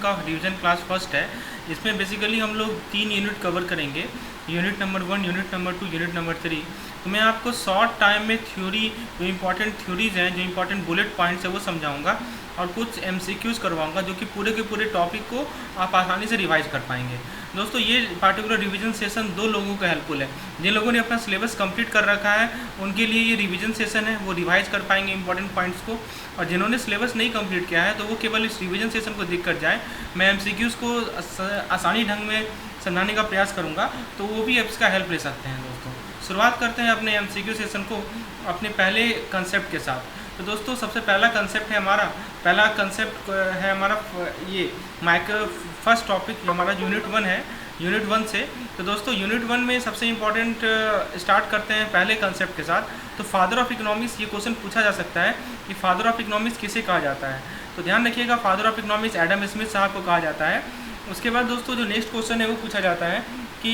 का revision class first है। इसमें बेसिकली हम लोग 3 यूनिट कवर करेंगे, unit number 1, unit number 2, unit number 3। तो मैं आपको शॉर्ट टाइम में थ्योरी, जो इंपॉर्टेंट थ्योरीज़ हैं, जो इंपॉर्टेंट बुलेट पॉइंट्स है वो समझाऊंगा और कुछ MCQs करवाऊंगा, जो कि पूरे के पूरे टॉपिक को आप आसानी से रिवाइज कर पाएंगे। दोस्तों ये पार्टिकुलर रिवीजन सेशन 2 लोगों का हेल्पफुल है। जिन लोगों ने अपना सिलेबस कंप्लीट कर रखा है उनके लिए ये रिवीजन सेशन है, वो रिवाइज कर पाएंगे इंपॉर्टेंट पॉइंट्स को, और जिन्होंने सिलेबस नहीं कंप्लीट किया है तो वो केवल इस रिवीजन सेशन को देख कर जाए। मैं MCQs को आसानी ढंग में समझाने का प्रयास करूँगा, तो वो भी इसका हेल्प ले सकते हैं। दोस्तों शुरुआत करते हैं अपने MCQ सेशन को अपने पहले कंसेप्ट के साथ। तो दोस्तों सबसे पहला कंसेप्ट है हमारा, पहला कंसेप्ट है हमारा ये फर्स्ट टॉपिक हमारा यूनिट 1 है, यूनिट 1 से। तो दोस्तों यूनिट 1 में सबसे इम्पॉर्टेंट स्टार्ट करते हैं पहले कंसेप्ट के साथ। तो फादर ऑफ इकोनॉमिक्स, ये क्वेश्चन पूछा जा सकता है कि फादर ऑफ इकोनॉमिक्स किसे कहा जाता है। तो ध्यान रखिएगा, father of economics Adam Smith साहब को कहा जाता है। उसके बाद दोस्तों जो नेक्स्ट क्वेश्चन है वो पूछा जाता है कि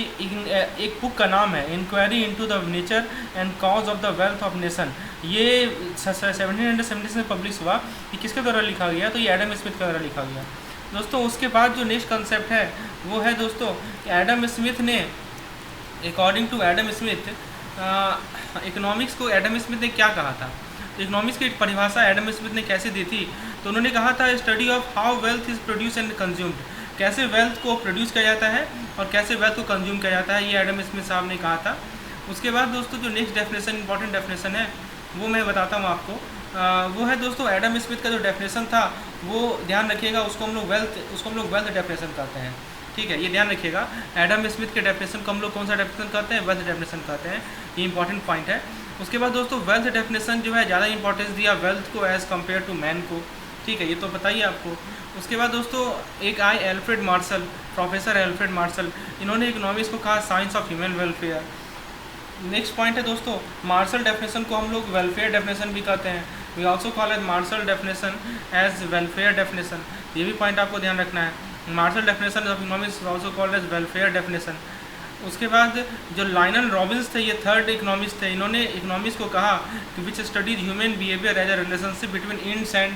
एक बुक का नाम है inquiry into the nature and cause of the wealth of nation. ये 1776 में पब्लिश हुआ। ये किसके द्वारा लिखा गया? तो ये एडम स्मिथ के द्वारा लिखा गया। दोस्तों उसके बाद जो नेक्स्ट कंसेप्ट है वो है दोस्तों एडम स्मिथ ने, according to Adam Smith, economics को एडम स्मिथ ने क्या कहा था। तो इकोनॉमिक्स की परिभाषा एडम स्मिथ ने कैसे दी थी? तो उन्होंने कहा था study of how wealth is produce and consumed, कैसे वेल्थ को प्रोड्यूस किया जाता है और कैसे वेल्थ को कंज्यूम किया जाता है, ये एडम स्मिथ साहब ने कहा था। उसके बाद दोस्तों जो नेक्स्ट डेफिनेशन, इंपॉर्टेंट डेफिनेशन है, वो मैं बताता हूँ आपको। वो है दोस्तों एडम स्मिथ का जो डेफिनेशन था वो ध्यान रखिएगा, उसको हम लोग वेल्थ डेफिनेशन कहते हैं। ठीक है, ये ध्यान रखिएगा, एडम स्मिथ के डेफिनेशन को हम लोग कौन सा डेफिनेशन कहते हैं? वेल्थ डेफिनेशन कहते हैं। ये इंपॉर्टेंट पॉइंट है। उसके बाद दोस्तों वेल्थ डेफिनेशन जो है ज़्यादा इंपॉर्टेंस दिया वेल्थ को एज़ कम्पेयर टू मैन को। ठीक है, ये तो बताइए आपको। उसके बाद दोस्तों एक आए Alfred Marshall, professor Alfred Marshall, इन्होंने इकोनॉमिक्स को कहा science of human welfare. Next point है दोस्तों मार्शल डेफिनेशन को हम लोग वेलफेयर डेफिनेशन भी कहते हैं। We also call as Marshall definition as welfare definition. ये भी पॉइंट आपको ध्यान रखना है। Marshall definition of economics also called as welfare definition. उसके बाद जो लायनल रॉबिन्स थे, ये थर्ड इकोनॉमिस्ट थे, इन्होंने इकोनॉमिक्स को कहा कि which studies human behaviour as a relationship between ends and,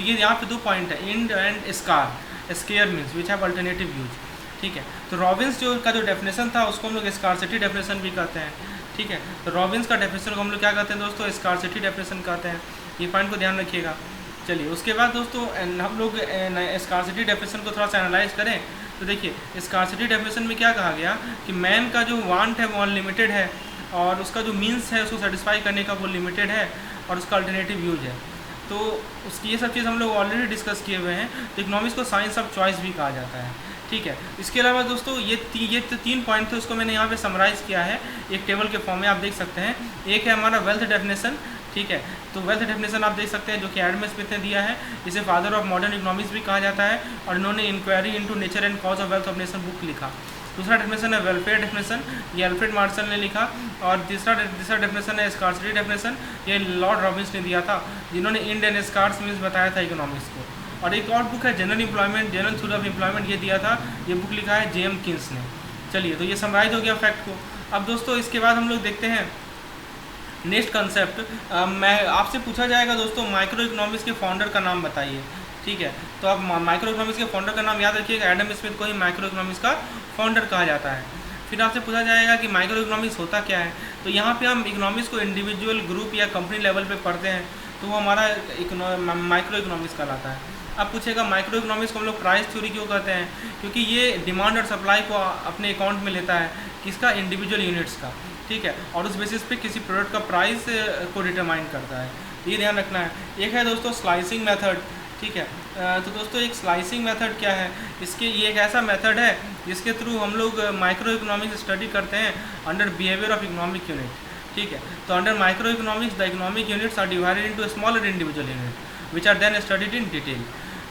ये यहाँ पे 2 पॉइंट है, end and scarce means which have alternative use. ठीक है, तो रॉबिन्स जो का जो डेफिनेशन था उसको हम लोग स्कार्सिटी डेफिनेशन भी कहते हैं। ठीक है, तो रॉबिन्स का डेफिनेशन को हम लोग क्या कहते हैं दोस्तों? स्कार्सिटी डेफिनेशन कहते हैं। ये पॉइंट को ध्यान रखिएगा। चलिए उसके बाद दोस्तों हम लोग स्कार्सिटी डेफिनेशन को थोड़ा सा एनालाइज करें। तो देखिए स्कार्सिटी डेफिनेशन में क्या कहा गया कि मैन का जो वांट है वो अनलिमिटेड है और उसका जो मीन्स है उसको सेटिस्फाई करने का वो लिमिटेड है और उसका अल्टरनेटिव यूज है। तो उसकी ये सब चीज़ हम लोग ऑलरेडी डिस्कस किए हुए हैं। तो इकोनॉमिक्स को साइंस ऑफ चॉइस भी कहा जाता है। ठीक है, इसके अलावा दोस्तों ये 3 पॉइंट थे, उसको मैंने यहाँ पे समराइज़ किया है एक टेबल के फॉर्म में, आप देख सकते हैं। एक है हमारा वेल्थ डेफिनेशन। ठीक है, तो वेल्थ डेफिनेशन आप देख सकते हैं जो कि एडम स्मिथ ने दिया है। इसे फादर ऑफ मॉडर्न इकोनॉमिक्स भी कहा जाता है और इन्होंने inquiry into nature and cause of wealth of nation book लिखा। दूसरा डेफिनेशन है वेलफेयर डेफिनेशन, ये अल्फ्रेड मार्शल ने लिखा। और तीसरा डेफिनेशन है स्कार्सिटी डेफिनेशन, ये लॉर्ड रॉबिन्स ने दिया था, जिन्होंने इंड एंड स्कार्स मीन्स बताया था इकोनॉमिक्स को। और एक और बुक है general employment, general Theory of employment, ये दिया था, ये बुक लिखा है जेएम किन्स ने। चलिए, तो ये समराइज हो गया फैक्ट को। अब दोस्तों इसके बाद हम लोग देखते हैं नेक्स्ट कंसेप्ट। मैं आपसे पूछा जाएगा दोस्तों माइक्रो इकोनॉमिक्स के फाउंडर का नाम बताइए। ठीक है, तो आप माइक्रो इकोनॉमिक्स के फाउंडर का नाम याद रखिएगा, एडम स्मिथ को ही माइक्रो इकोनॉमिक्स का फाउंडर कहा जाता है। फिर आपसे पूछा जाएगा कि माइक्रो इकोनॉमिक्स होता क्या है। तो यहाँ पे हम इकोनॉमिक्स को इंडिविजुअल, ग्रुप या कंपनी लेवल पे पढ़ते हैं, तो वो हमारा माइक्रो इकोनॉमिक्स कहलाता है। अब पूछेगा माइक्रो इकोनॉमिक्स को हम लोग प्राइस थ्योरी क्यों कहते हैं? क्योंकि ये डिमांड और सप्लाई को अपने अकाउंट में लेता है, किसका? इंडिविजुअल यूनिट्स का। ठीक है, और उस बेसिस पे किसी प्रोडक्ट का प्राइस को डिटरमाइन करता है, ये ध्यान रखना है। एक है दोस्तों स्लाइसिंग मेथड। ठीक है, तो दोस्तों एक स्लाइसिंग मेथड क्या है? ये एक ऐसा मेथड है जिसके थ्रू हम लोग माइक्रो इकोनॉमिक्स स्टडी करते हैं under behaviour of economic unit. ठीक है, तो under micro economics the economic units are divided into smaller individual unit which are then studied in detail.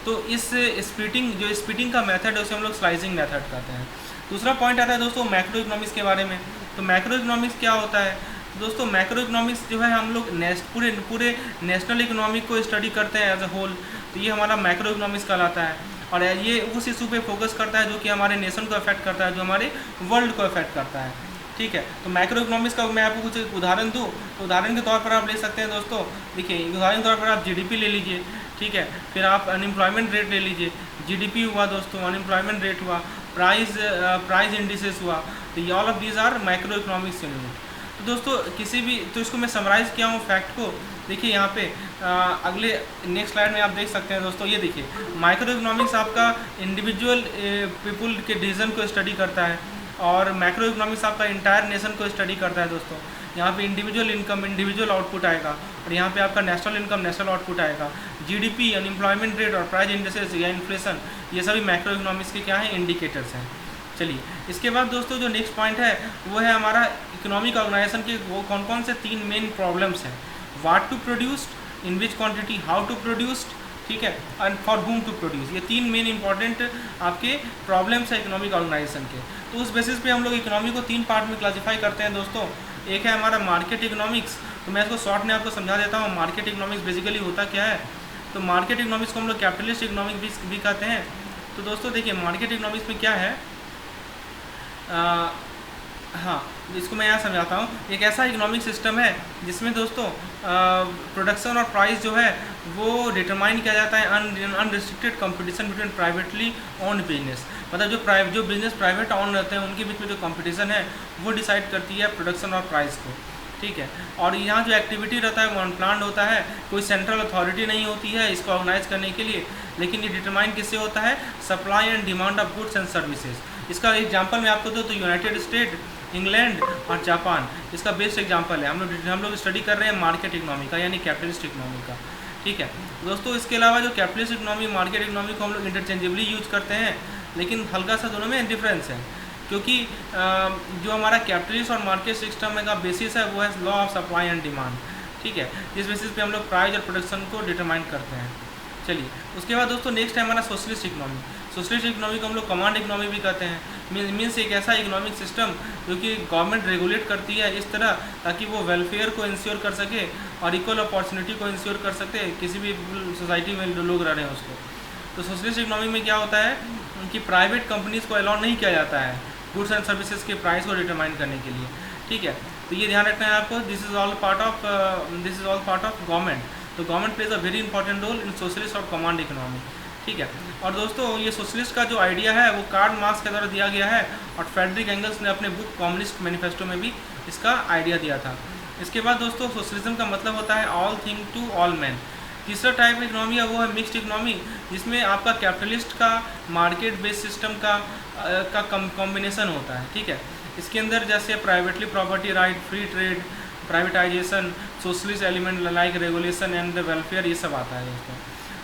तो इस स्प्लिटिंग का मेथड है उसे हम लोग स्लाइसिंग मेथड कहते हैं। दूसरा पॉइंट आता है दोस्तों मैक्रो इकोनॉमिक्स के बारे में। तो मैक्रो इकोनॉमिक्स क्या होता है? दोस्तों मैक्रो इकोनॉमिक्स जो है हम लोग पूरे नेशनल इकोनॉमिक को स्टडी करते हैं एज अ होल, तो ये हमारा मैक्रो इकोनॉमिक्स कहलाता है। और ये उस इशू पे फोकस करता है जो कि हमारे नेशन को अफेक्ट करता है, जो हमारे वर्ल्ड को अफेक्ट करता है। ठीक है, तो मैक्रो इकोनॉमिक्स का मैं आपको कुछ उदाहरण दूँ, तो उदाहरण के तौर पर आप ले सकते हैं दोस्तों। देखिए उदाहरण के तौर पर आप GDP ले लीजिए। ठीक है, फिर आप अनएम्प्लॉयमेंट रेट ले लीजिए, जीडीपी हुआ दोस्तों, अनएम्प्लॉयमेंट रेट हुआ, प्राइस इंडिसेस हुआ, तो ये all of these are micro economics unit. तो दोस्तों किसी भी, तो इसको मैं समराइज़ किया हूँ फैक्ट को, देखिए यहाँ पे अगले नेक्स्ट स्लाइड में आप देख सकते हैं दोस्तों, ये देखिए माइक्रो इकोनॉमिक्स आपका इंडिविजुअल पीपुल के डिसीजन को स्टडी करता है, और मैक्रो इकोनॉमिक्स आपका इंटायर नेशन को स्टडी करता है दोस्तों। यहाँ पे इंडिविजुअल इनकम इंडिविजुअल आउटपुट आएगा, और यहाँ पे आपका नेशनल इनकम नेशनल आउटपुट आएगा। जीडीपी, अनएम्प्लॉयमेंट रेट और प्राइस इंडेक्सेस या इन्फ्लेशन, ये सभी मैक्रो इकोनॉमिक्स के क्या हैं, इंडिकेटर्स हैं। चलिए इसके बाद दोस्तों जो नेक्स्ट पॉइंट है वो है हमारा इकोनॉमिक ऑर्गेनाइजेशन के वो कौन कौन से 3 मेन प्रॉब्लम्स हैं। What to produce, in which quantity, how to produce, ठीक है, and for whom to produce. ये 3 मेन इंपॉर्टेंट आपके प्रॉब्लम्स हैं इकोनॉमिक ऑर्गेनाइजेशन के। तो उस बेसिस पे हम लोग इकोनॉमी को 3 पार्ट में क्लासीफाई करते हैं दोस्तों। एक है हमारा मार्केट इकोनॉमिक्स, तो मैं इसको शॉर्ट में आपको समझा देता हूँ। मार्केट इकोनॉमिक्स बेसिकली होता क्या है, तो मार्केट इकोनॉमिक्स को हम लोग कैपिटलिस्ट इकोनॉमिक्स भी कहते हैं। तो दोस्तों देखिए मार्केट इकोनॉमिक्स में क्या है, हाँ इसको मैं यहाँ समझाता हूँ। एक ऐसा इकोनॉमिक सिस्टम है जिसमें दोस्तों प्रोडक्शन और प्राइस जो है वो डिटरमाइन किया जाता है unrestricted competition between privately own business. मतलब जो बिजनेस प्राइवेट ओन रहते हैं उनके बीच में जो कंपटीशन है वो डिसाइड करती है प्रोडक्शन और प्राइस को, ठीक है। और यहाँ जो एक्टिविटी रहता है वो अनप्लान्ड होता है, कोई सेंट्रल अथॉरिटी नहीं होती है इसको ऑर्गेनाइज करने के लिए, लेकिन ये डिटरमाइन किससे होता है, supply and demand of goods and services. इसका एग्जांपल मैं आपको दूँ तो यूनाइटेड स्टेट, इंग्लैंड और जापान इसका बेस्ट एग्जांपल है। हम लोग स्टडी कर रहे हैं मार्केट इकोनॉमी का, यानी कैपिटलिस्ट इकोनॉमी का, ठीक है दोस्तों। इसके अलावा जो कैपिटलिस्ट इकोनॉमी मार्केट इकोनॉमी को हम लोग इंटरचेंजेबली यूज करते हैं, लेकिन हल्का सा दोनों में डिफरेंस है, क्योंकि जो हमारा कैपिटलिस्ट और मार्केट सिस्टम का बेसिस है वो है law of supply and demand, ठीक है। जिस बेसिस पे हम लोग प्राइस और प्रोडक्शन को डिटरमाइन करते हैं। चलिए उसके बाद दोस्तों नेक्स्ट है हमारा सोशलिस्ट इकोनॉमी। सोशलिस्ट इकोनॉमी को हम लोग कमांड इकोनॉमी भी कहते हैं। मीन्स एक ऐसा इकोनॉमिक सिस्टम जो कि गवर्नमेंट रेगुलेट करती है इस तरह ताकि वो वेलफेयर को इंश्योर कर सके और इक्वल अपॉर्चुनिटी को इंश्योर कर सके किसी भी सोसाइटी में लोग रह रहे हैं उसको। तो सोशलिस्ट इकोनॉमी में क्या होता है कि प्राइवेट कंपनीज़ को अलाउ नहीं किया जाता है गुड्स एंड सर्विसेज के प्राइस को डिटरमाइन करने के लिए, ठीक है। तो ये ध्यान रखना है आपको, this is all part of government. तो government plays a very important role in socialist और कमांड इकोनॉमी, ठीक है। और दोस्तों ये सोशलिस्ट का जो आइडिया है वो कार्ल मार्क्स के द्वारा दिया गया है, और फ्रेडरिक एंगल्स ने अपने बुक कम्युनिस्ट मैनिफेस्टो में भी इसका आइडिया दिया था। इसके बाद दोस्तों सोशलिज्म का मतलब होता है all thing to all man. तीसरा टाइप इकोनॉमी है वो है मिक्स्ड इकोनॉमी, जिसमें आपका कैपिटलिस्ट का मार्केट बेस्ड सिस्टम का कॉम्बिनेशन होता है, ठीक है। इसके अंदर जैसे privately property right, free trade, privatisation, socialist element like regulation and the welfare, ये सब आता है दोस्तों।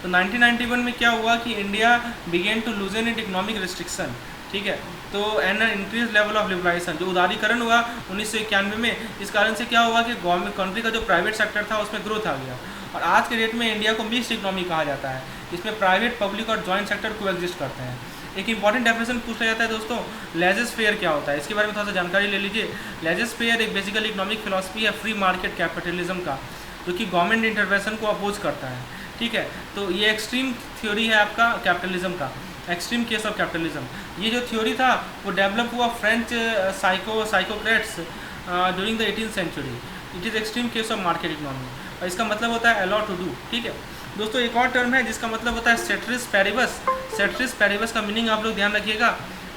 तो 1991 में क्या हुआ कि India began to loosen it economic restriction, ठीक है। तो and increase level of liberalisation, जो उदारीकरण हुआ 1991 में, इस कारण से क्या हुआ कि गवर्नमेंट कंट्री का जो प्राइवेट सेक्टर था उसमें ग्रोथ आ गया। और आज के डेट में इंडिया को मिक्स्ड इकोनॉमी कहा जाता है, इसमें प्राइवेट, पब्लिक और जॉइंट सेक्टर को एग्जिस्ट करते हैं। एक इंपॉर्टेंट डेफिनेशन पूछा जाता है दोस्तों, लेजर्स फेयर क्या होता है, इसके बारे में थोड़ा सा जानकारी ले लीजिए। लेजर्स फेयर एक बेसिकल इकोनॉमिक फिलॉसफी है फ्री मार्केट कैपिटलिज्म का, जो कि गवर्नमेंट इंटरवेंशन को अपोज करता है, ठीक है। तो ये एक्सट्रीम थ्योरी है आपका कैपिटलिज्म का, एक्सट्रीम केस ऑफ कैपिटलिज्म। ये जो थ्योरी था वो डेवलप हुआ French physiocrats during the 18th century. It is extreme case of market economy, और इसका मतलब होता है अलाउ टू डू, ठीक है दोस्तों। एक और टर्म है जिसका मतलब होता है सेट्रिस पैरिबस। सेट्रिस पैरिबस का मीनिंग आप लोग ध्यान रखिएगा।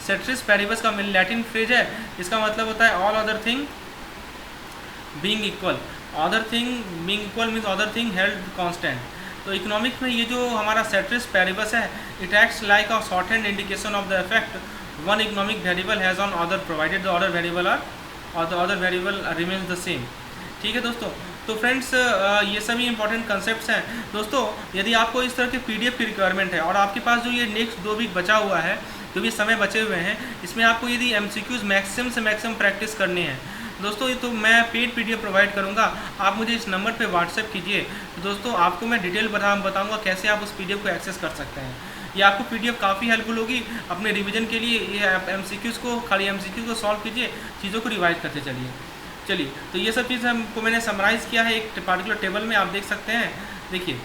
सेट्रिस पैरिबस का लैटिन फ्रेज है, इसका मतलब होता है all other thing being equal. Other thing being equal means other thing held constant. तो इकोनॉमिक्स में ये जो हमारा सेट्रिस पैरिबस है, it acts like a short hand indication of the effect one economic variable has on other provided the other variable remains the same, ठीक है दोस्तों। तो फ्रेंड्स ये सभी इंपॉर्टेंट कंसेप्ट्स हैं दोस्तों। यदि आपको इस तरह के पीडीएफ की रिक्वायरमेंट है और आपके पास जो ये नेक्स्ट 2 वीक बचा हुआ है, जो भी समय बचे हुए हैं, इसमें आपको यदि एमसीक्यूज़ मैक्सिमम से मैक्सिमम प्रैक्टिस करनी है दोस्तों, ये तो मैं पेड पीडीएफ प्रोवाइड करूंगा, आप मुझे इस नंबर पे व्हाट्सएप कीजिए। तो दोस्तों आपको मैं डिटेल बताऊंगा कैसे आप उस पीडीएफ को एक्सेस कर सकते हैं। ये आपको पीडीएफ काफ़ी हेल्पफुल होगी अपने रिवीजन के लिए। ये एमसीक्यूज़ को खाली एमसीक्यूज़ को सॉल्व कीजिए, चीज़ों को रिवाइज करते चलिए। तो ये सब चीज़ हमको मैंने समराइज़ किया है एक पार्टिकुलर टेबल में, आप देख सकते हैं। देखिए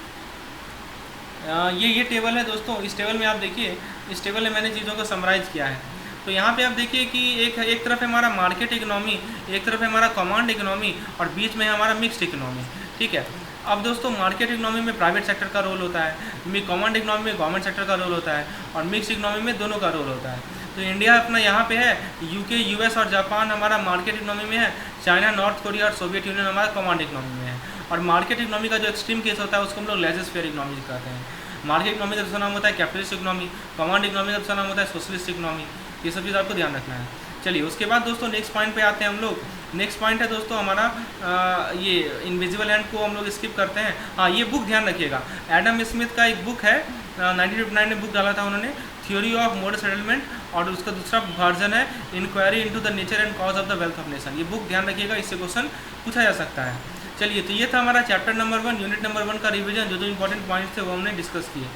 ये टेबल है दोस्तों, इस टेबल में आप देखिए, इस टेबल में मैंने चीज़ों को समराइज़ किया है। तो यहाँ पे आप देखिए कि एक तरफ है हमारा मार्केट इकोनॉमी, एक तरफ है हमारा कमांड इकोनॉमी, और बीच में है हमारा मिक्स्ड इकोनॉमी, ठीक है। अब दोस्तों मार्केट इकोनॉमी में प्राइवेट सेक्टर का रोल होता है, कॉमन इकोनॉमी में गवर्नमेंट सेक्टर का रोल होता है, और मिक्स इकोनॉमी में दोनों का रोल होता है। तो इंडिया अपना यहाँ पे है, यूके, यूएस और जापान हमारा मार्केट इकोनॉमी में है, चाइना, नॉर्थ कोरिया और सोवियत यूनियन हमारा कमांड इकोनॉमी में है। और मार्केट इकोनॉमी का जो एक्सट्रीम केस होता है उसको हम लोग लेजर फेयर इकोनॉमी कहते हैं। मार्केट इकोनॉमी का दूसरा नाम होता है कैपिटलिस्ट इकोनॉमी, कमांड इकोनॉमी का दूसरा नाम होता है सोशलिस्ट इकोनॉमी। ये सब चीज़ आपको ध्यान रखना है। चलिए उसके बाद दोस्तों नेक्स्ट पॉइंट पे आते हैं हम लोग। नेक्स्ट पॉइंट है दोस्तों हमारा ये इनविजिबल हैंड को हम लोग स्किप करते हैं। हाँ, ये बुक ध्यान रखिएगा, एडम स्मिथ का एक बुक है, 1959 में बुक डाला था उन्होंने, थ्योरी ऑफ मोडल सेटलमेंट, और उसका दूसरा वर्जन है inquiry into the nature and cause of the wealth of nation. ये बुक ध्यान रखिएगा, इससे क्वेश्चन पूछा जा सकता है। चलिए, तो ये था हमारा चैप्टर नंबर 1 यूनिट नंबर 1 का रिवीजन। जो इंपॉर्टेंट पॉइंट्स थे वो हमने डिस्कस किए।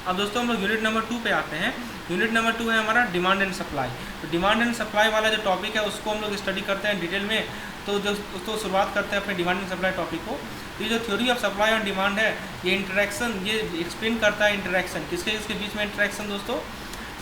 अब दोस्तों हम लोग यूनिट नंबर 2 पे आते हैं। यूनिट नंबर 2 है हमारा डिमांड एंड सप्लाई। तो डिमांड एंड सप्लाई वाला जो टॉपिक है उसको हम लोग स्टडी करते हैं डिटेल में। तो शुरुआत करते हैं अपने डिमांड एंड सप्लाई टॉपिक को। तो ये जो थ्योरी ऑफ सप्लाई और डिमांड है, ये इंटरेक्शन, ये एक्सप्लेन करता है इंटरेक्शन किसके बीच में इंटरेक्शन दोस्तों,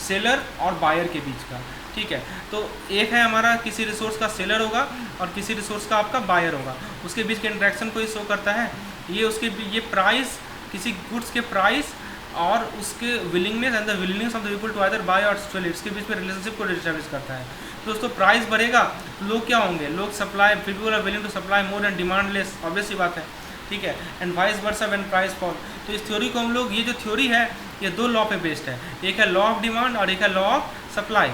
सेलर और बायर के बीच का। ठीक है, तो एक है हमारा किसी रिसोर्स का सेलर होगा और किसी रिसोर्स का आपका बायर होगा, उसके बीच के इंटरेक्शन को ही शो करता है। ये प्राइस, किसी गुड्स के प्राइस और उसके willingness and the willingness of the people to either buy or sell, इसके बीच में रिलेशनशिप को एस्टैब्लिश करता है। दोस्तों प्राइस बढ़ेगा तो लोग क्या होंगे, लोग supply, people are willing to supply more and demand less, obvious सी बात है। ठीक है, and vice versa when price fall. तो इस थ्योरी को हम लोग, ये जो थ्योरी है ये 2 लॉ पे बेस्ड है, एक है लॉ ऑफ डिमांड और एक है law of supply,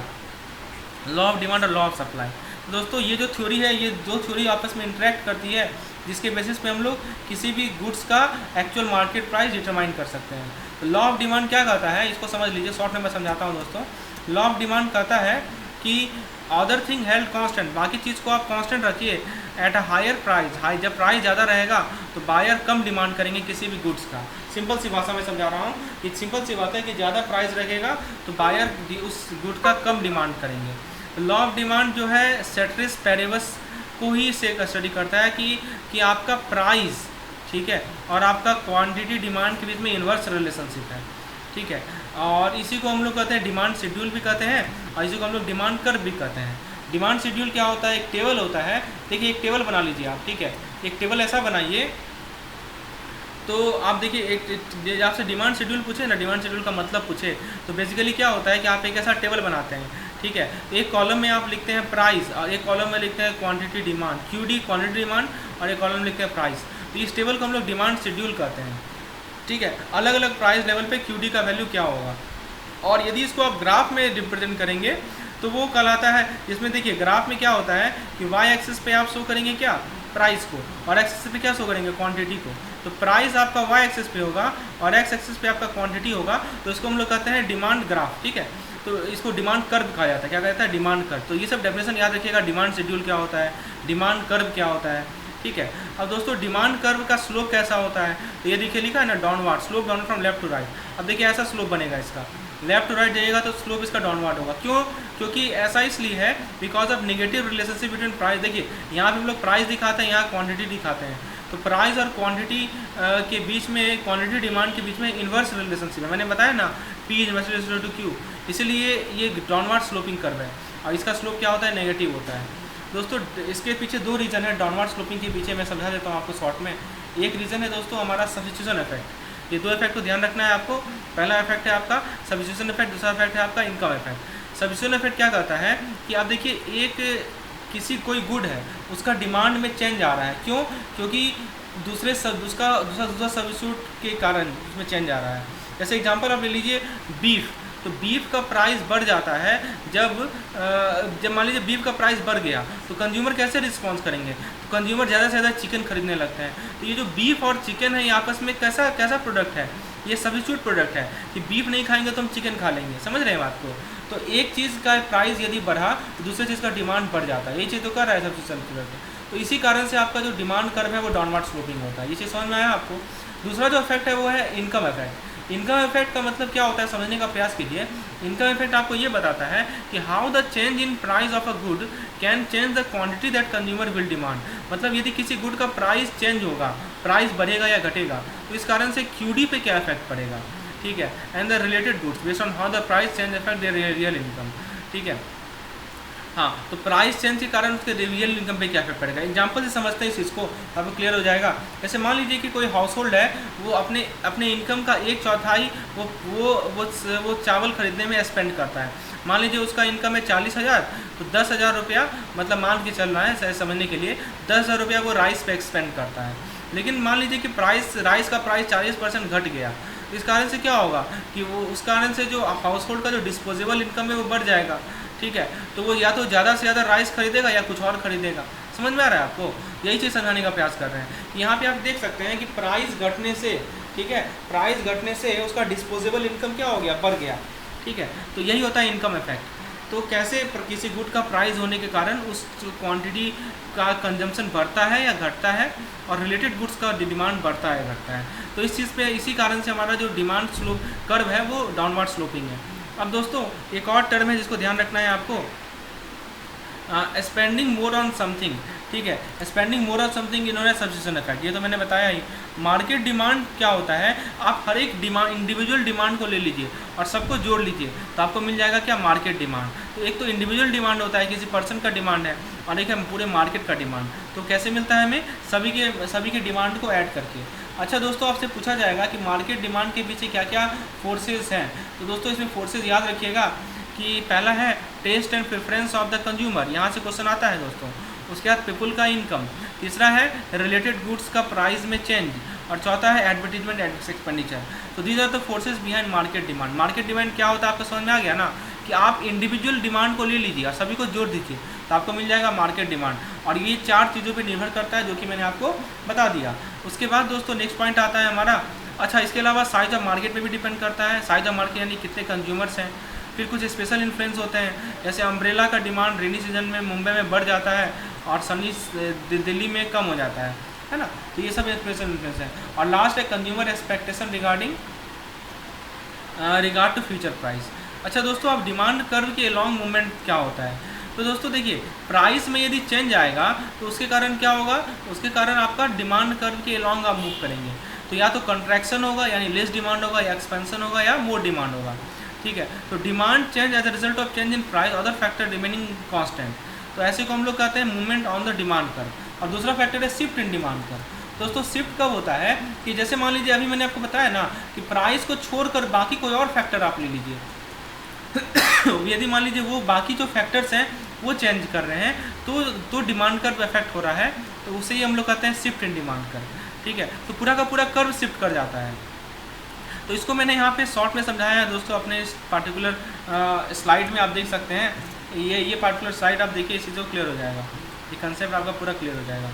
law of demand और लॉ ऑफ सप्लाई। दोस्तों ये जो थ्योरी है, ये 2 थ्योरी आपस में इंटरेक्ट करती है, जिसके बेसिस पे हम लोग किसी भी गुड्स का एक्चुअल मार्केट प्राइस डिटरमाइन कर सकते हैं। तो लॉ ऑफ डिमांड क्या कहता है, इसको समझ लीजिए, शॉर्ट में मैं समझाता हूँ दोस्तों। लॉ ऑफ डिमांड कहता है कि अदर थिंग हेल्ड कांस्टेंट, बाकी चीज़ को आप कांस्टेंट रखिए, एट अ हायर प्राइस, जब प्राइस ज़्यादा रहेगा तो बायर कम डिमांड करेंगे किसी भी गुड्स का। सिंपल सी भाषा में समझा रहा हूँ कि सिंपल सी बात है कि ज़्यादा प्राइस रहेगा तो बायर उस गुड का कम डिमांड करेंगे। लॉ ऑफ डिमांड जो है सेट्रिस पैरेबस को ही से स्टडी करता है कि आपका प्राइस, ठीक है, और आपका क्वांटिटी डिमांड के बीच में इन्वर्स रिलेशनशिप है। ठीक है, और इसी को हम लोग कहते हैं डिमांड शेड्यूल भी कहते हैं, और इसी को हम लोग डिमांड कर्व भी कहते हैं। डिमांड शेड्यूल क्या होता है, एक टेबल होता है। देखिए एक टेबल बना लीजिए आप, ठीक है, एक टेबल ऐसा बनाइए। तो आप देखिए, एक आपसे डिमांड शेड्यूल पूछे ना, डिमांड शेड्यूल का मतलब पूछे, तो बेसिकली क्या होता है कि आप एक ऐसा टेबल बनाते हैं। ठीक है, एक कॉलम में आप लिखते हैं प्राइस और एक कॉलम में लिखते हैं quantity demand, QD quantity demand, और एक कॉलम में लिखते हैं प्राइस। तो इस टेबल को हम लोग डिमांड शेड्यूल कहते हैं। ठीक है, अलग अलग प्राइस लेवल पे QD का वैल्यू क्या होगा, और यदि इसको आप ग्राफ में रिप्रेजेंट करेंगे तो वो कहलाता है, जिसमें देखिए ग्राफ में क्या होता है कि वाई एक्सिस पे आप शो करेंगे क्या, प्राइस को, और एक्सिस पे क्या शो करेंगे, क्वांटिटी को। तो प्राइस आपका वाई एक्सिस पे होगा और एक्स एक्सिस पे आपका क्वांटिटी होगा, तो इसको हम लोग कहते हैं डिमांड ग्राफ। ठीक है, तो इसको डिमांड कर्व कहा जाता है। क्या कहता है, डिमांड कर्व। तो ये सब डेफिनेशन याद रखिएगा, डिमांड शेड्यूल क्या होता है, डिमांड कर्व क्या होता है। ठीक है, अब दोस्तों डिमांड कर्व का स्लोप कैसा होता है, तो ये देखिए लिखा है ना, downward, slope downward from left to right. अब देखिए ऐसा स्लोप बनेगा इसका, लेफ्ट टू राइट जाइएगा तो स्लोप इसका डाउनवर्ड होगा। क्यों, क्योंकि ऐसा इसलिए है because of negative relationship between price. देखिए यहाँ पे हम लोग प्राइस दिखाते हैं, यहाँ क्वांटिटी दिखाते हैं, तो प्राइस और क्वांटिटी के बीच में, क्वांटिटी डिमांड के बीच में इन्वर्स रिलेशनशिप है। मैंने बताया ना, P इज टू Q, इसलिए ये डाउनवर्ड स्लोपिंग कर्व है, और इसका स्लोप क्या होता है, नेगेटिव होता है। दोस्तों इसके पीछे 2 रीज़न है डाउनवर्ड स्लोपिंग के पीछे, मैं समझा देता हूँ आपको शॉर्ट में। एक रीज़न है दोस्तों हमारा सब्स्टिट्यूशन इफेक्ट। ये 2 इफेक्ट को ध्यान रखना है आपको। पहला इफेक्ट है आपका सब्स्टिट्यूशन इफेक्ट, दूसरा इफेक्ट है आपका इनकम इफेक्ट। सब्स्टिट्यूशन इफेक्ट क्या कहता है कि आप देखिए किसी कोई गुड है उसका डिमांड में चेंज आ रहा है। क्यों, क्योंकि दूसरा सब्स्टिट्यूट के कारण उसमें चेंज आ रहा है। जैसे एग्जांपल आप ले लीजिए बीफ, तो बीफ का प्राइस बढ़ जाता है जब मान लीजिए बीफ का प्राइस बढ़ गया तो कंज्यूमर कैसे रिस्पॉन्स करेंगे, तो कंज्यूमर ज़्यादा से ज़्यादा चिकन खरीदने लगते हैं। तो ये जो बीफ और चिकन है ये आपस में कैसा प्रोडक्ट है, ये सब्स्टिट्यूट प्रोडक्ट है कि बीफ नहीं खाएंगे तो हम चिकन खा लेंगे। समझ रहे हैं बात को। तो एक चीज़ का प्राइस यदि बढ़ा तो दूसरी चीज़ का डिमांड बढ़ जाता है, ये चीज़ तो कर रहा है सब्स्टिट्यूशन प्रोडक्ट। तो इसी कारण से आपका जो डिमांड कर्व है वो डाउनवर्ड स्लोपिंग होता है। ये चीज़ समझ में आया आपको। दूसरा जो इफेक्ट है वो है इनकम इफेक्ट। इनकम इफेक्ट का मतलब क्या होता है समझने का प्रयास कीजिए। इनकम इफेक्ट आपको ये बताता है कि how the change in price of a good can change the quantity that consumer will demand. मतलब यदि किसी गुड का प्राइस चेंज होगा, प्राइस बढ़ेगा या घटेगा, तो इस कारण से QD पे क्या इफेक्ट पड़ेगा। ठीक है, and the related goods based on how the price change effect there real income. ठीक है, हाँ, तो प्राइस चेंज के कारण उसके रियल इनकम पे क्या इफेक्ट पड़ेगा, एग्जांपल से समझते हैं इस चीज़ को, आपको क्लियर हो जाएगा। जैसे मान लीजिए कि कोई हाउस होल्ड है, वो अपने अपने इनकम का 1/4 वो चावल खरीदने में स्पेंड करता है। मान लीजिए उसका इनकम है 40,000, तो 10,000 रुपया, मतलब मान के चल रहा है सही समझने के लिए, 10,000 रुपया वो राइस पे एक्सपेंड करता है। लेकिन मान लीजिए कि राइस का प्राइस 40% घट गया, इस कारण से क्या होगा कि वो उस कारण से जो हाउस होल्ड का जो डिस्पोजेबल इनकम है वो बढ़ जाएगा, ठीक है। तो वो या तो ज़्यादा से ज़्यादा राइस खरीदेगा या कुछ और खरीदेगा। समझ में आ रहा है आपको, यही चीज़ समझाने का प्रयास कर रहे हैं। यहाँ पे आप देख सकते हैं कि प्राइस घटने से, ठीक है, प्राइस घटने से उसका डिस्पोजेबल इनकम क्या हो गया, बढ़ गया, ठीक है। तो यही होता है इनकम इफेक्ट। तो कैसे किसी गुड का प्राइस होने के कारण उस क्वांटिटी का कंजम्पशन बढ़ता है या घटता है, और रिलेटेड गुड्स का डिमांड बढ़ता है घटता है। तो इस चीज़ पे, इसी कारण से हमारा जो डिमांड स्लोप कर्व है वो डाउनवर्ड स्लोपिंग है। अब दोस्तों एक और टर्म है जिसको ध्यान रखना है आपको, स्पेंडिंग मोर ऑन समथिंग, ठीक है, स्पेंडिंग मोर ऑन समथिंग इन्होंने सब्सिट्यूशन इफेक्ट, ये तो मैंने बताया ही। मार्केट डिमांड क्या होता है, आप हर एक डिमांड, इंडिविजुअल डिमांड को ले लीजिए और सबको जोड़ लीजिए तो आपको मिल जाएगा क्या, मार्केट डिमांड। तो एक तो इंडिविजुअल डिमांड होता है, किसी पर्सन का डिमांड है, और एक है पूरे मार्केट का डिमांड। तो कैसे मिलता है हमें, सभी के डिमांड को ऐड करके। अच्छा दोस्तों, आपसे पूछा जाएगा कि मार्केट डिमांड के पीछे क्या क्या फोर्सेस हैं। तो दोस्तों इसमें फोर्सेस याद रखिएगा कि पहला है taste and preference of the consumer, यहाँ से क्वेश्चन आता है दोस्तों। उसके बाद पीपल का इनकम, तीसरा है रिलेटेड गुड्स का प्राइस में चेंज, और चौथा है एडवर्टीजमेंट एक्सपेंडिचर। तो these are the forces behind market demand. Market demand क्या होता है आपको समझ में आ गया ना, कि आप इंडिविजुअल डिमांड को ले लीजिए और सभी को जोड़ दीजिए तो आपको मिल जाएगा मार्केट डिमांड। और ये 4 चीज़ों पे निर्भर करता है जो कि मैंने आपको बता दिया। उसके बाद दोस्तों नेक्स्ट पॉइंट आता है हमारा, अच्छा इसके अलावा साइज ऑफ मार्केट पे भी डिपेंड करता है। साइज ऑफ मार्केट यानी कितने कंज्यूमर्स हैं। फिर कुछ स्पेशल इन्फ्लुएंस होते हैं, जैसे अम्ब्रेला का डिमांड रेनी सीजन में मुंबई में बढ़ जाता है और सनी दिल्ली में कम हो जाता है ना। तो ये सब स्पेशल इन्फ्लुएंस है। और लास्ट है consumer expectation regard to future price. अच्छा दोस्तों, अब डिमांड कर्व के लॉन्ग मूवमेंट क्या होता है। तो दोस्तों देखिए, प्राइस में यदि चेंज आएगा तो उसके कारण क्या होगा, उसके कारण आपका डिमांड कर्व के लॉन्ग आप मूव करेंगे। तो या तो कंट्रैक्शन होगा यानी लेस डिमांड होगा, या एक्सपेंशन होगा, या मोर डिमांड होगा, ठीक है। तो demand change as a result of change in price, other factor remaining constant. तो ऐसे को हम लोग कहते हैं movement on the demand curve. और दूसरा फैक्टर है शिफ्ट इन डिमांड कर्व। दोस्तों शिफ्ट कब होता है कि जैसे मान लीजिए अभी मैंने आपको बताया ना कि प्राइस को छोड़कर बाकी कोई और फैक्टर आप ले लीजिए यदि मान लीजिए वो बाकी जो फैक्टर्स हैं वो चेंज कर रहे हैं तो डिमांड कर्व इफेक्ट हो रहा है, तो उसे ही हम लोग कहते हैं शिफ्ट इन डिमांड कर्व, ठीक है। तो पूरा का पूरा कर्व शिफ्ट कर जाता है। तो इसको मैंने यहाँ पे शॉर्ट में समझाया है दोस्तों, अपने इस पार्टिकुलर स्लाइड में आप देख सकते हैं। ये पार्टिकुलर स्लाइड आप देखिए, इसी से क्लियर हो जाएगा, ये कंसेप्ट आपका पूरा क्लियर हो जाएगा।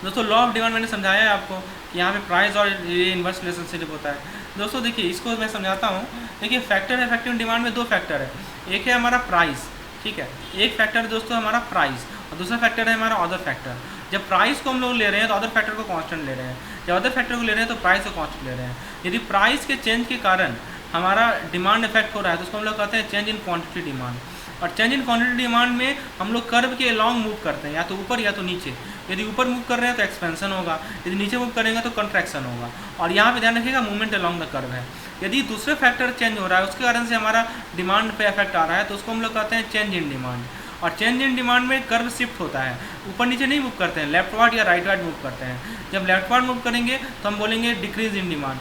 दोस्तों लॉ ऑफ डिमांड मैंने समझाया है आपको कि यहाँ पे प्राइस और ये इन्वर्स रिलेशनशिप होता है। दोस्तों देखिए इसको मैं समझाता हूँ। देखिए फैक्टर है, इफेक्टिव डिमांड में 2 फैक्टर है, एक है हमारा प्राइस, ठीक है, एक फैक्टर है दोस्तों हमारा प्राइस, और दूसरा फैक्टर है हमारा अदर फैक्टर। जब प्राइस को हम लोग ले रहे हैं तो अदर फैक्टर को कांस्टेंट ले रहे हैं, जब अदर फैक्टर को ले रहे हैं तो प्राइस को कांस्टेंट ले रहे हैं। यदि प्राइस के चेंज के कारण हमारा डिमांड इफेक्ट हो रहा है तो उसको हम लोग कहते हैं चेंज इन क्वांटिटी डिमांड। और चेंज इन क्वांटिटी डिमांड में हम लोग कर्व के लॉन्ग मूव करते हैं, या तो ऊपर या तो नीचे। यदि ऊपर मूव कर रहे हैं तो एक्सपेंशन होगा, यदि नीचे मूव करेंगे तो कंट्रैक्शन होगा। और यहाँ पे ध्यान रखिएगा मूवमेंट अलॉन्ग द कर्व है। यदि दूसरे फैक्टर चेंज हो रहा है उसके कारण से हमारा डिमांड पे इफेक्ट आ रहा है तो उसको हम लोग कहते हैं चेंज इन डिमांड। और चेंज इन डिमांड में कर्व शिफ्ट होता है, ऊपर नीचे नहीं मूव करते हैं, लेफ्टवर्ड या राइटवर्ड मूव करते हैं। जब लेफ्टवर्ड मूव करेंगे तो हम बोलेंगे decrease in demand,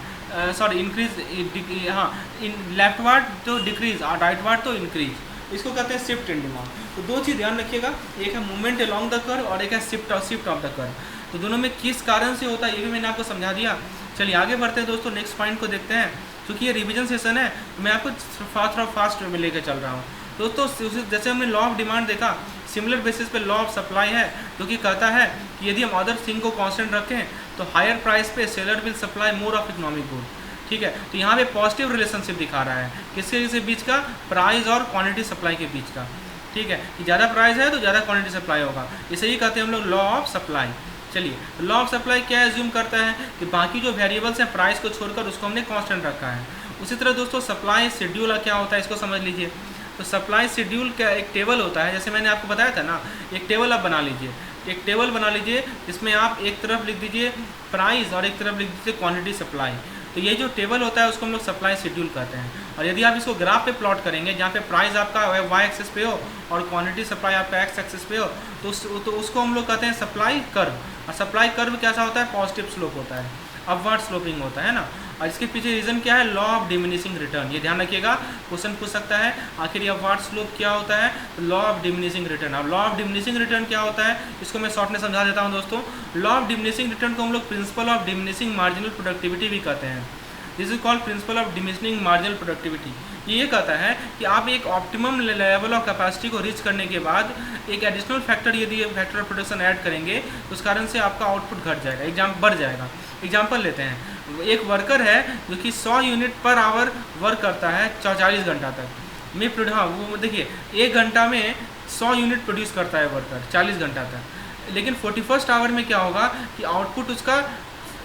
sorry increase, हाँ लेफ्टवर्ड तो डिक्रीज और राइटवर्ड तो इंक्रीज, इसको कहते हैं शिफ्ट इन डिमांड। तो 2 चीज़ ध्यान रखिएगा, एक है मूवमेंट अलोंग द कर्व और एक है शिफ्ट ऑफ द कर्व। तो दोनों में किस कारण से होता है ये भी मैंने आपको समझा दिया। चलिए आगे बढ़ते हैं दोस्तों, नेक्स्ट पॉइंट को देखते हैं। क्योंकि ये रिवीजन सेशन है तो मैं आपको फास्ट में लेकर चल रहा हूँ दोस्तों। जैसे हमने लॉ ऑफ डिमांड देखा, सिमिलर बेसिस पे लॉ ऑफ सप्लाई है जो कि कहता है कि यदि हम अदर थिंग को कांस्टेंट रखें तो हायर प्राइस पे seller will supply more of economic good, ठीक है। तो यहाँ पे पॉजिटिव रिलेशनशिप दिखा रहा है किसके बीच का, प्राइस और क्वांटिटी सप्लाई के बीच का, ठीक है। कि ज़्यादा प्राइस है तो ज़्यादा क्वांटिटी सप्लाई होगा, इसे ही कहते हैं हम लोग लॉ ऑफ सप्लाई। चलिए लॉ ऑफ सप्लाई क्या एज्यूम करता है कि बाकी जो वेरिएबल्स हैं प्राइस को छोड़कर उसको हमने कांस्टेंट रखा है। उसी तरह दोस्तों सप्लाई शेड्यूल क्या होता है इसको समझ लीजिए। तो सप्लाई शेड्यूल का एक टेबल होता है, जैसे मैंने आपको बताया था ना, एक टेबल आप बना लीजिए, एक टेबल बना लीजिए जिसमें आप एक तरफ लिख दीजिए प्राइस और एक तरफ लिख दीजिए क्वांटिटी सप्लाई। तो ये जो टेबल होता है उसको हम लोग सप्लाई शेड्यूल कहते हैं। और यदि आप इसको ग्राफ पे प्लॉट करेंगे जहाँ पे प्राइस आपका वाई एक्सिस पे हो और क्वांटिटी सप्लाई आपका एक्स एक्सिस पे हो, तो उसको हम लोग कहते हैं सप्लाई कर्व। और सप्लाई कर्व कैसा होता है? पॉजिटिव स्लोप होता है, अपवर्ड स्लोपिंग होता है ना। और इसके पीछे रीज़न क्या है? Law of diminishing return. ये ध्यान रखिएगा, क्वेश्चन पूछ सकता है आखिर ये अपवर्ड स्लोप क्या होता है? तो लॉ ऑफ डिमिनिशिंग रिटर्न। अब लॉ ऑफ डिमिनिशिंग रिटर्न क्या होता है इसको मैं शॉर्ट में समझा देता हूँ दोस्तों। लॉ ऑफ डिमिनिशिंग रिटर्न को हम लोग principle of diminishing marginal productivity भी कहते हैं। This is called principle of diminishing marginal productivity. ये कहता है कि आप एक ऑप्टिमम लेवल ऑफ कैपेसिटी को रीच करने के बाद एक एडिशनल फैक्टर यदि फैक्टर ऑफ प्रोडक्शन ऐड करेंगे तो उस कारण से आपका आउटपुट घट जाएगा, बढ़ जाएगा। एग्जाम्पल लेते हैं, एक वर्कर है जो कि 100 यूनिट पर आवर वर्क करता है 40 घंटा तक। हाँ वो देखिए 1 घंटा में 100 यूनिट प्रोड्यूस करता है वर्कर 40 घंटा तक, लेकिन 41st आवर में क्या होगा कि आउटपुट उसका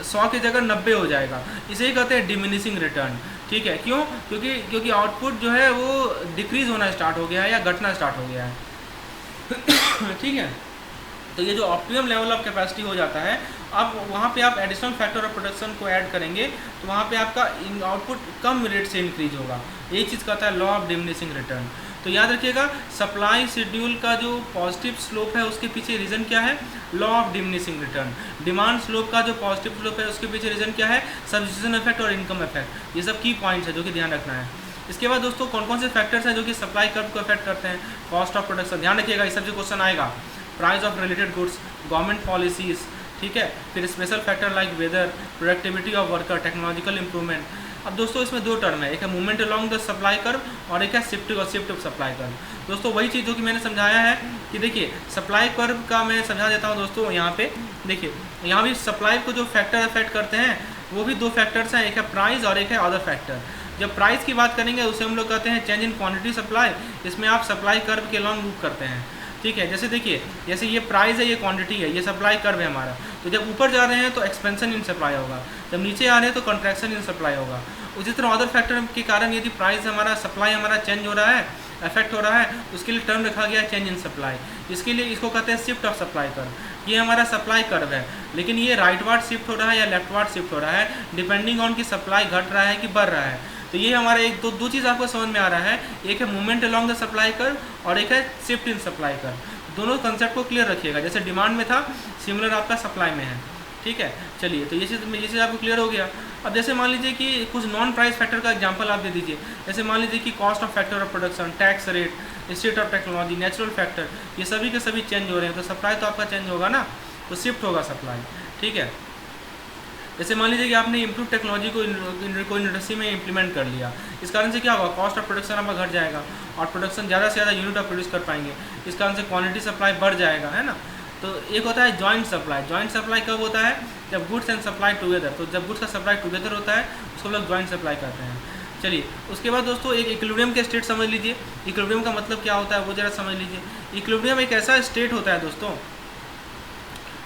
100 की जगह 90 हो जाएगा। इसे ही कहते हैं डिमिनिशिंग रिटर्न। ठीक है, क्यों? क्योंकि आउटपुट जो है वो डिक्रीज होना स्टार्ट हो गया है या घटना स्टार्ट हो गया है। ठीक है, तो ये जो ऑप्टिमम लेवल ऑफ कैपेसिटी हो जाता है, अब वहाँ पे आप एडिशनल फैक्टर ऑफ प्रोडक्शन को ऐड करेंगे तो वहाँ पे आपका आउटपुट कम रेट से इंक्रीज होगा। यही चीज़ कहता है लॉ ऑफ डिमिनिशिंग रिटर्न। तो याद रखिएगा, सप्लाई शेड्यूल का जो पॉजिटिव स्लोप है उसके पीछे रीज़न क्या है? Law of diminishing return. Demand slope का जो पॉजिटिव स्लोप है उसके पीछे रीज़न क्या है? सब्स्टिट्यूशन इफेक्ट और इनकम इफेक्ट। ये सब की पॉइंट्स है जो कि ध्यान रखना है। इसके बाद दोस्तों कौन कौन से फैक्टर्स हैं जो कि सप्लाई कर्व को इफेक्ट करते हैं? कॉस्ट ऑफ प्रोडक्शन, ध्यान रखिएगा, इस सबसे क्वेश्चन आएगा। Price of related goods, government policies, ठीक है, फिर special factor like weather, productivity of worker, technological improvement. अब दोस्तों इसमें 2 टर्म है, एक है movement along the supply curve और एक है शिफ्ट ऑफ सप्लाई कर्व। दोस्तों वही चीज़ जो कि मैंने समझाया है कि देखिए सप्लाई कर्व का मैं समझा देता हूँ दोस्तों। यहाँ पे देखिए, यहाँ भी सप्लाई को जो फैक्टर अफेक्ट करते हैं वो भी 2 फैक्टर्स हैं, एक है प्राइस और एक है अदर फैक्टर। जब प्राइस की बात करेंगे उसे हम लोग कहते हैं चेंज इन क्वांटिटी सप्लाई। इसमें आप सप्लाई कर्व के लॉन्ग मूव करते हैं। ठीक है, जैसे देखिए, जैसे ये प्राइस है, ये क्वांटिटी है, ये सप्लाई कर्व है हमारा। तो जब ऊपर जा रहे हैं तो एक्सपेंशन इन सप्लाई होगा, जब नीचे आ रहे हैं तो कंट्रैक्शन इन सप्लाई होगा। उसी तरह अदर फैक्टर के कारण यदि प्राइस हमारा, सप्लाई हमारा चेंज हो रहा है, इफेक्ट हो रहा है, उसके लिए टर्म रखा गया है चेंज इन सप्लाई। इसके लिए इसको कहते हैं शिफ्ट ऑफ सप्लाई कर्व। ये हमारा सप्लाई कर्व है, लेकिन ये राइटवार्ड शिफ्ट हो रहा है या लेफ्टवार्ड शिफ्ट हो रहा है, डिपेंडिंग ऑन कि सप्लाई घट रहा है कि बढ़ रहा है। तो ये हमारा एक दो चीज़ आपको समझ में आ रहा है, एक है movement along the supply curve और एक है शिफ्ट इन सप्लाई कर्व। दोनों कंसेप्ट को क्लियर रखिएगा, जैसे डिमांड में था सिमिलर आपका सप्लाई में है। ठीक है, चलिए, तो ये चीज़ आपको क्लियर हो गया। अब जैसे मान लीजिए कि कुछ नॉन प्राइस फैक्टर का एग्जांपल आप दे दीजिए। जैसे मान लीजिए कि cost of factor of production, tax rate, state of technology, natural factor, ये सभी के सभी चेंज हो रहे हैं, तो सप्लाई तो आपका चेंज होगा ना, तो शिफ्ट होगा सप्लाई। ठीक है, जैसे मान लीजिए कि आपने इम्प्रूव टेक्नोलॉजी को इंडस्ट्री में इंप्लीमेंट कर लिया, इस कारण से क्या होगा? कॉस्ट ऑफ प्रोडक्शन आपका घट जाएगा और प्रोडक्शन ज़्यादा से ज़्यादा यूनिट आप प्रोड्यूस कर पाएंगे, इस कारण से क्वांटिटी सप्लाई बढ़ जाएगा, है ना। तो एक होता है जॉइंट सप्लाई। जॉइंट सप्लाई कब होता है? जब गुड्स एंड सप्लाई टुगेदर। तो जब गुड्स का सप्लाई टुगेदर होता है उसको लोग जॉइंट सप्लाई कहते हैं। चलिए, उसके बाद दोस्तों एक इक्विलिब्रियम के स्टेट समझ लीजिए। इक्विलिब्रियम का मतलब क्या होता है वो जरा समझ लीजिए। इक्विलिब्रियम एक ऐसा स्टेट होता है दोस्तों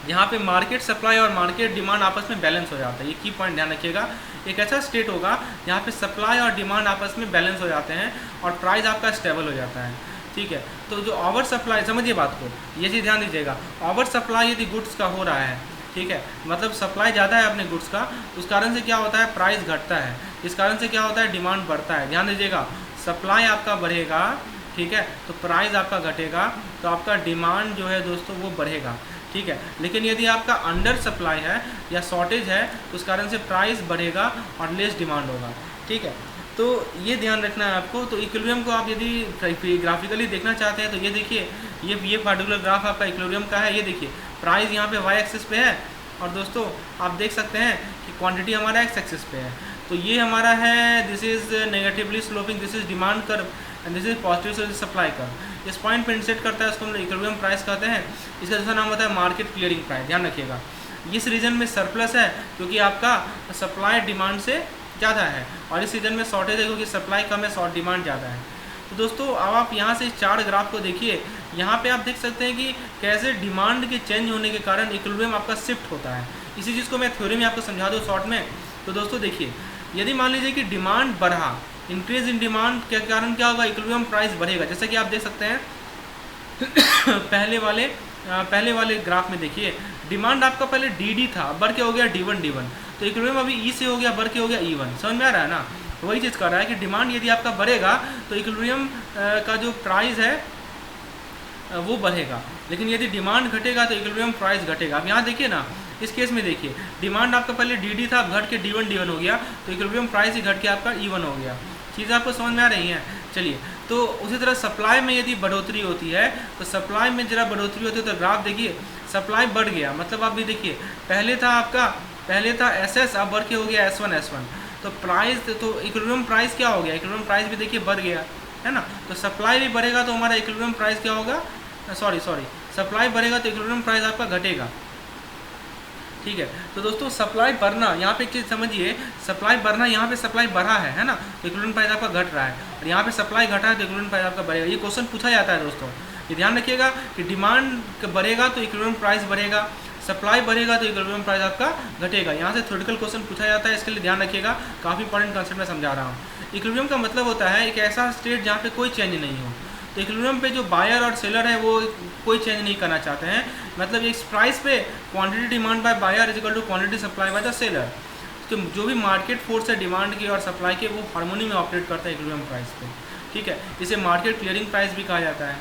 यहाँ पे मार्केट सप्लाई और मार्केट डिमांड आपस में बैलेंस हो जाता है। ये की पॉइंट ध्यान रखिएगा। एक ऐसा स्टेट होगा जहाँ पे सप्लाई और डिमांड आपस में बैलेंस हो जाते हैं और प्राइस आपका स्टेबल हो जाता है। ठीक है, तो जो ओवर सप्लाई, समझिए बात को, ये चीज़ ध्यान दीजिएगा। ओवर सप्लाई यदि गुड्स का हो रहा है, ठीक है, मतलब सप्लाई ज़्यादा है अपने गुड्स का, उस कारण से क्या होता है? प्राइस घटता है। इस कारण से क्या होता है? डिमांड बढ़ता है। ध्यान दीजिएगा, सप्लाई आपका बढ़ेगा, ठीक है, तो प्राइस आपका घटेगा, तो आपका डिमांड जो है दोस्तों वो बढ़ेगा। ठीक है, लेकिन यदि आपका अंडर सप्लाई है या शॉर्टेज है तो उस कारण से प्राइस बढ़ेगा और लेस डिमांड होगा। ठीक है, तो ये ध्यान रखना है आपको। तो इक्विलिब्रियम को आप यदि ग्राफिकली देखना चाहते हैं तो ये देखिए, ये पर्टिकुलर ग्राफ आपका इक्विलिब्रियम का है। ये देखिए, प्राइस यहाँ पे वाई एक्सिस पे है और दोस्तों आप देख सकते हैं कि क्वांटिटी हमारा एक्स एक्सिस पे है। तो ये हमारा है, this is negatively sloping, this is demand curve and this is positive supply curve. इस पॉइंट पे इंसेट करता है, उसको हम इक्विलिब्रियम प्राइस कहते हैं। इसका दूसरा नाम होता है मार्केट क्लियरिंग प्राइस। ध्यान रखिएगा, इस रीजन में सरप्लस है क्योंकि आपका सप्लाई डिमांड से ज़्यादा है, और इस रीजन में शॉर्टेज है क्योंकि सप्लाई कम है, शॉर्ट डिमांड ज़्यादा है। तो दोस्तों अब आप यहाँ से इस 4 ग्राफ को देखिए। यहाँ पे आप देख सकते हैं कि कैसे डिमांड के चेंज होने के कारण इक्विलिब्रियम आपका शिफ्ट होता है। इसी चीज़ को मैं थ्योरी में आपको समझा दूँ शॉर्ट में। तो दोस्तों देखिए, यदि मान लीजिए कि डिमांड बढ़ा, इंक्रीज इन डिमांड के कारण क्या होगा? इक्विलिब्रियम प्राइस बढ़ेगा। जैसे कि आप देख सकते हैं पहले वाले ग्राफ में देखिए, डिमांड आपका पहले डी था, बढ़ के हो गया D1 तो इक्विलिब्रियम अभी ई से हो गया, बढ़ के हो गया E1। समझ में आ रहा है ना? वही चीज़ कर रहा है कि डिमांड यदि आपका बढ़ेगा तो इक्विलिब्रियम का जो प्राइस है वो बढ़ेगा, लेकिन यदि डिमांड घटेगा तो इक्विलिब्रियम प्राइस घटेगा। अब यहाँ देखिए ना, इस केस में देखिए डिमांड आपका पहले डी था, अब घट के D1 हो गया, तो इक्विलिब्रियम प्राइस ही घट के आपका E1 हो गया। चीज़ आपको समझ में आ रही है? चलिए, तो उसी तरह सप्लाई में यदि बढ़ोतरी होती है तो सप्लाई में जरा बढ़ोतरी होती है तो ग्राफ देखिए, सप्लाई बढ़ गया, मतलब आप भी देखिए पहले था SS, अब बढ़ के हो गया S1 तो प्राइस, तो इक्विलिब्रियम प्राइस क्या हो गया, इक्विलिब्रियम प्राइस भी देखिए बढ़ गया, है ना। तो सप्लाई भी बढ़ेगा तो हमारा इक्विलिब्रियम प्राइस क्या होगा, सॉरी सप्लाई बढ़ेगा तो इक्विलिब्रियम प्राइस आपका घटेगा, ठीक है। तो दोस्तों सप्लाई बढ़ना, यहाँ पे एक चीज़ समझिए, सप्लाई बढ़ना, यहाँ पे सप्लाई बढ़ा है ना, तो इक्विलिब्रियम प्राइस आपका घट रहा है, और यहाँ पे सप्लाई घटा है तो इक्विलिब्रियम प्राइस आपका बढ़ेगा। ये क्वेश्चन पूछा जाता है दोस्तों, ये ध्यान रखिएगा कि डिमांड बढ़ेगा तो इक्विलिब्रियम प्राइस बढ़ेगा, सप्लाई बढ़ेगा तो इक्विलिब्रियम प्राइस आपका घटेगा। यहाँ से थ्योरेटिकल क्वेश्चन पूछा जाता है, इसके लिए ध्यान रखिएगा, काफ़ी इंपॉर्टेंट कंसेप्ट मैं समझा रहा हूँ। इक्विलिब्रियम का मतलब होता है एक ऐसा स्टेट जहाँ पे कोई चेंज नहीं हो। तो इक्विलिब्रियम पे जो बायर और सेलर है वो कोई चेंज नहीं करना चाहते हैं, मतलब इस प्राइस पे quantity demand by buyer is equal to quantity supply by the seller. तो जो भी मार्केट फोर्स है डिमांड की और सप्लाई के, वो हार्मोनी में ऑपरेट करता है इक्विलिब्रियम प्राइस पे, ठीक है। इसे मार्केट क्लियरिंग प्राइस भी कहा जाता है।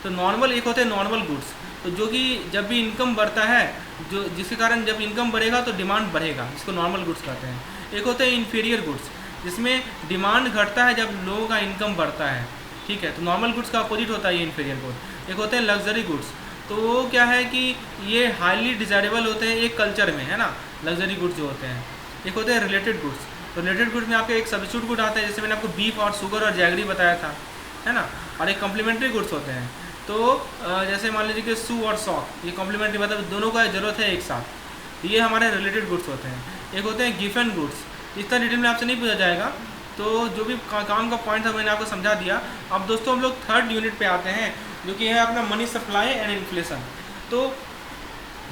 तो नॉर्मल एक होते हैं नॉर्मल गुड्स, तो जो कि जब भी इनकम बढ़ता है, जो जिसके कारण जब इनकम बढ़ेगा तो डिमांड बढ़ेगा, इसको नॉर्मल गुड्स कहते हैं। एक होते हैं इन्फीरियर गुड्स, जिसमें डिमांड घटता है जब लोगों का इनकम बढ़ता है, ठीक है। तो नॉर्मल गुड्स का अपोजिट होता है ये इन्फीरियर गुड। एक होते हैं लग्जरी गुड्स, तो वो क्या है कि ये हाईली डिजायरेबल होते हैं एक कल्चर में, है ना, लग्जरी गुड्स जो होते हैं। एक होते हैं रिलेटेड गुड्स, तो रिलेटेड गुड्स में आपका एक सब्स्टिट्यूट गुड आता है, जैसे मैंने आपको बीफ और शुगर और जैगरी बताया था, है ना, और एक कॉम्प्लीमेंट्री गुड्स होते हैं। तो जैसे मान लीजिए कि शू और सॉक, ये कॉम्प्लीमेंट्री, मतलब दोनों का ज़रूरत है एक साथ, तो ये हमारे रिलेटेड गुड्स होते हैं। एक होते हैं गिवन गुड्स, इतना डिटेल में आपसे नहीं पूछा जाएगा, तो जो भी काम का पॉइंट था मैंने आपको समझा दिया। अब दोस्तों हम लोग थर्ड यूनिट पे आते हैं, जो कि है अपना मनी सप्लाई एंड इन्फ्लेशन। तो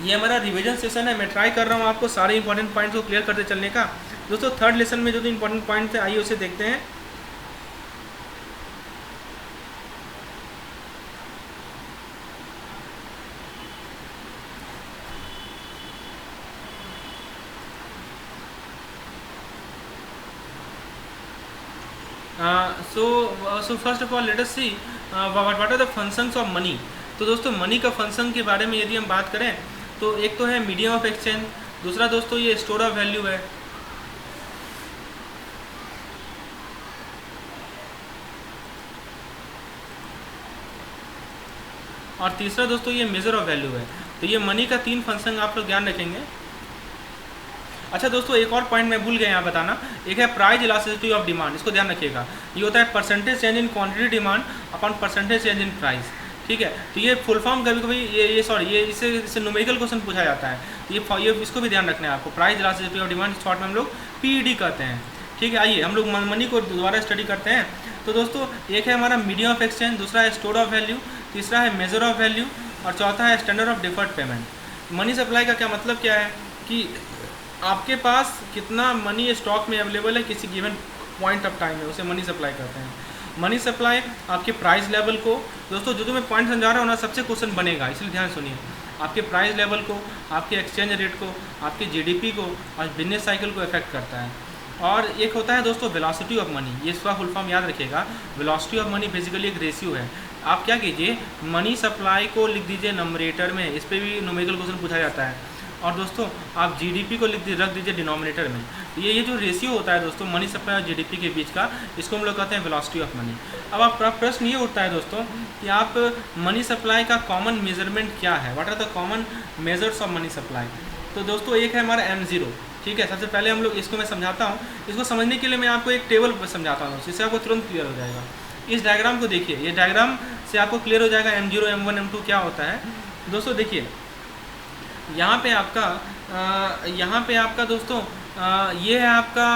ये हमारा रिवीजन सेशन है, मैं ट्राई कर रहा हूँ आपको सारे इंपॉर्टेंट पॉइंट्स को क्लियर करते चलने का। दोस्तों थर्ड लेसन में जो इंपॉर्टेंट पॉइंट थे, आइए उसे देखते हैं। So first of all let us see what are the functions of money. तो दोस्तों मनी का फंक्शन के बारे में यदि हम बात करें तो एक तो है मीडियम ऑफ एक्सचेंज, दूसरा दोस्तों ये स्टोर ऑफ वैल्यू है, और तीसरा दोस्तों ये मेजर ऑफ वैल्यू है। तो ये मनी का 3 फंक्शन आप लोग ध्यान रखेंगे। अच्छा दोस्तों एक और पॉइंट मैं भूल गया यहाँ बताना, एक है प्राइस इलास्टिसिटी ऑफ डिमांड, इसको ध्यान रखिएगा। ये होता है percentage change in quantity demand upon percentage change in price, ठीक है। तो ये फुल फॉर्म कभी कभी ये इससे न्यूमेरिकल क्वेश्चन पूछा जाता है, तो ये इसको भी ध्यान रखना है आपको। Price elasticity of demand short में हम लोग PED कहते हैं, ठीक है। आइए हम लोग मनी को दोबारा स्टडी करते हैं। तो दोस्तों एक है हमारा मीडियम ऑफ एक्सचेंज, दूसरा है स्टोर ऑफ वैल्यू, तीसरा है मेजर ऑफ वैल्यू, और चौथा है standard of deferred payment. Money supply का क्या मतलब क्या है कि आपके पास कितना मनी स्टॉक में अवेलेबल है किसी गिवन पॉइंट ऑफ टाइम में, उसे मनी सप्लाई करते हैं। मनी सप्लाई आपके प्राइस लेवल को, दोस्तों जो मैं पॉइंट समझा रहा हूँ ना सबसे क्वेश्चन बनेगा, इसलिए ध्यान सुनिए। आपके प्राइस लेवल को, आपके एक्सचेंज रेट को, आपके GDP को और बिजनेस साइकिल को इफेक्ट करता है। और एक होता है दोस्तों वेलोसिटी ऑफ मनी, ये इसका फुल फॉर्म याद रखिएगा। वेलोसिटी ऑफ मनी बेसिकली एक रेशियो है। आप क्या कीजिए, मनी सप्लाई को लिख दीजिए नंबरेटर में, इस पर भी न्यूमेरिकल क्वेश्चन पूछा जाता है, और दोस्तों आप GDP को रख दीजिए डिनोमिनेटर में। ये जो रेशियो होता है दोस्तों मनी सप्लाई और GDP के बीच का, इसको हम लोग कहते हैं वेलोसिटी ऑफ मनी। अब आपका प्रश्न ये उठता है दोस्तों कि आप मनी सप्लाई का कॉमन मेजरमेंट क्या है, what are the common measures of money supply. तो दोस्तों एक है हमारा M0, ठीक है। सबसे पहले हम लोग इसको मैं समझाता हूँ, इसको समझने के लिए मैं आपको एक टेबल समझाता हूँ, इससे आपको तुरंत क्लियर हो जाएगा। इस डायग्राम को देखिए, ये डायग्राम से आपको क्लियर हो जाएगा M0, M1, M2 क्या होता है। दोस्तों देखिए यहाँ पे आपका दोस्तों ये है आपका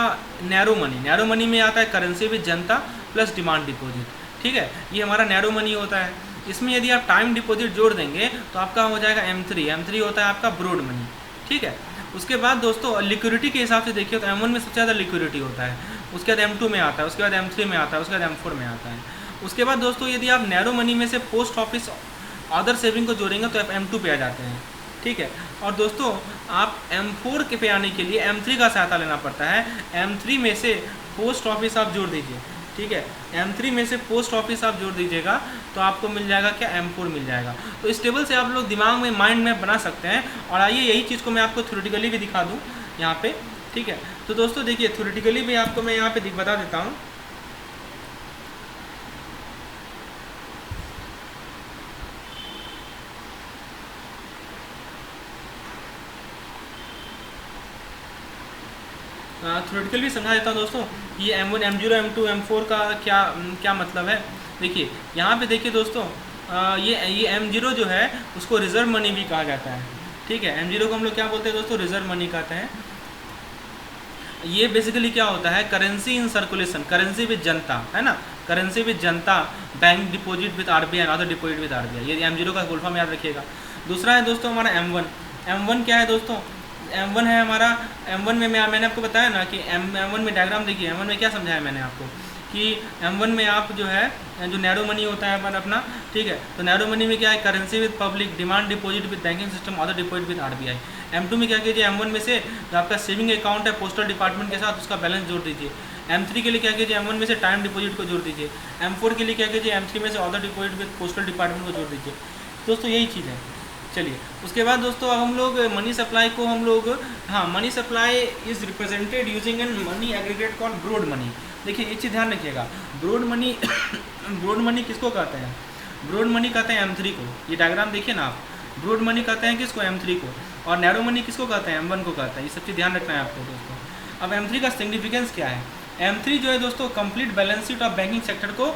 नैरो मनी। नैरो मनी में आता है currency with Janata plus demand deposit, ठीक है। ये हमारा नैरो मनी होता है। इसमें यदि आप टाइम डिपॉजिट जोड़ देंगे तो आपका हो जाएगा M3। M3 होता है आपका ब्रॉड मनी, ठीक है। उसके बाद दोस्तों लिक्विडिटी के हिसाब से देखिए तो M1 में सबसे ज़्यादा लिक्विडिटी होता है, उसके बाद M2 में आता है, उसके बाद M3 में आता है, उसके बाद M4 में आता है। उसके बाद दोस्तों यदि आप नैरो मनी में से पोस्ट ऑफिस अदर सेविंग को जोड़ेंगे तो आप M2 पे आ जाते हैं, ठीक है। और दोस्तों आप M4 के पे आने के लिए M3 का सहायता लेना पड़ता है। M3 में से पोस्ट ऑफिस आप जोड़ दीजिए, ठीक है, M3 में से पोस्ट ऑफिस आप जोड़ दीजिएगा तो आपको मिल जाएगा क्या, M4 मिल जाएगा। तो इस टेबल से आप लोग दिमाग में माइंड मैप बना सकते हैं। और आइए यही चीज़ को मैं आपको थ्योरेटिकली भी दिखा दूँ यहाँ पे, ठीक है। तो दोस्तों देखिए थ्योरेटिकली भी आपको मैं यहाँ पे बता देता हूँ। थ्योरेटिकल भी समझा देता हूँ दोस्तों। ये M1, M0, M2, M4 का क्या क्या मतलब है। देखिए यहाँ पे देखिए दोस्तों, ये M0 जो है उसको रिजर्व मनी भी कहा जाता है, ठीक है। M0 को हम लोग क्या बोलते हैं दोस्तों, रिजर्व मनी कहते हैं। ये बेसिकली क्या होता है, currency in circulation, currency with जनता, है ना, currency with Janata, bank deposit with RBI, other deposit with RBI, ये M0 का फुल फॉर्म याद रखिएगा। दूसरा है दोस्तों हमारा M1। M1 क्या है दोस्तों, M1 है हमारा, M1 में मैंने आपको बताया ना कि M1 में डायग्राम देखिए, M1 में क्या समझाया मैंने आपको कि M1 में आप जो है जो नैरो मनी होता है अपन अपना, ठीक है। तो नैरो मनी में क्या है, currency with public, demand deposit with banking system, other deposit with RBI। M2 में क्या कीजिए, M1 में से जो आपका सेविंग अकाउंट है पोस्टल डिपार्टमेंट के साथ उसका बैलेंस जोड़ दीजिए। M3 के लिए क्या कीजिए, M1 में से टाइम डिपॉजिट को जोड़ दीजिए। M4 के लिए क्या कीजिए, M3 में से other deposit with postal department को जोड़ दीजिए। दोस्तों यही चीज़ है। चलिए उसके बाद दोस्तों अब हम लोग मनी सप्लाई को हम लोग, हाँ, money supply is represented using an money aggregate called broad money. देखिए ये चीज़ ध्यान रखिएगा, ब्रॉड मनी ब्रॉड मनी किसको कहते हैं, ब्रॉड मनी कहते हैं M3 को। ये डायग्राम देखिए ना आप, ब्रॉड मनी कहते हैं किसको, M3 को। और नैरो मनी किसको कहते हैं, M1 को कहते हैं। ये सब चीज़ ध्यान रखना है आपको दोस्तों। अब M3 का सिग्निफिकेंस क्या है, M3 जो है दोस्तों complete balance sheet of banking sector को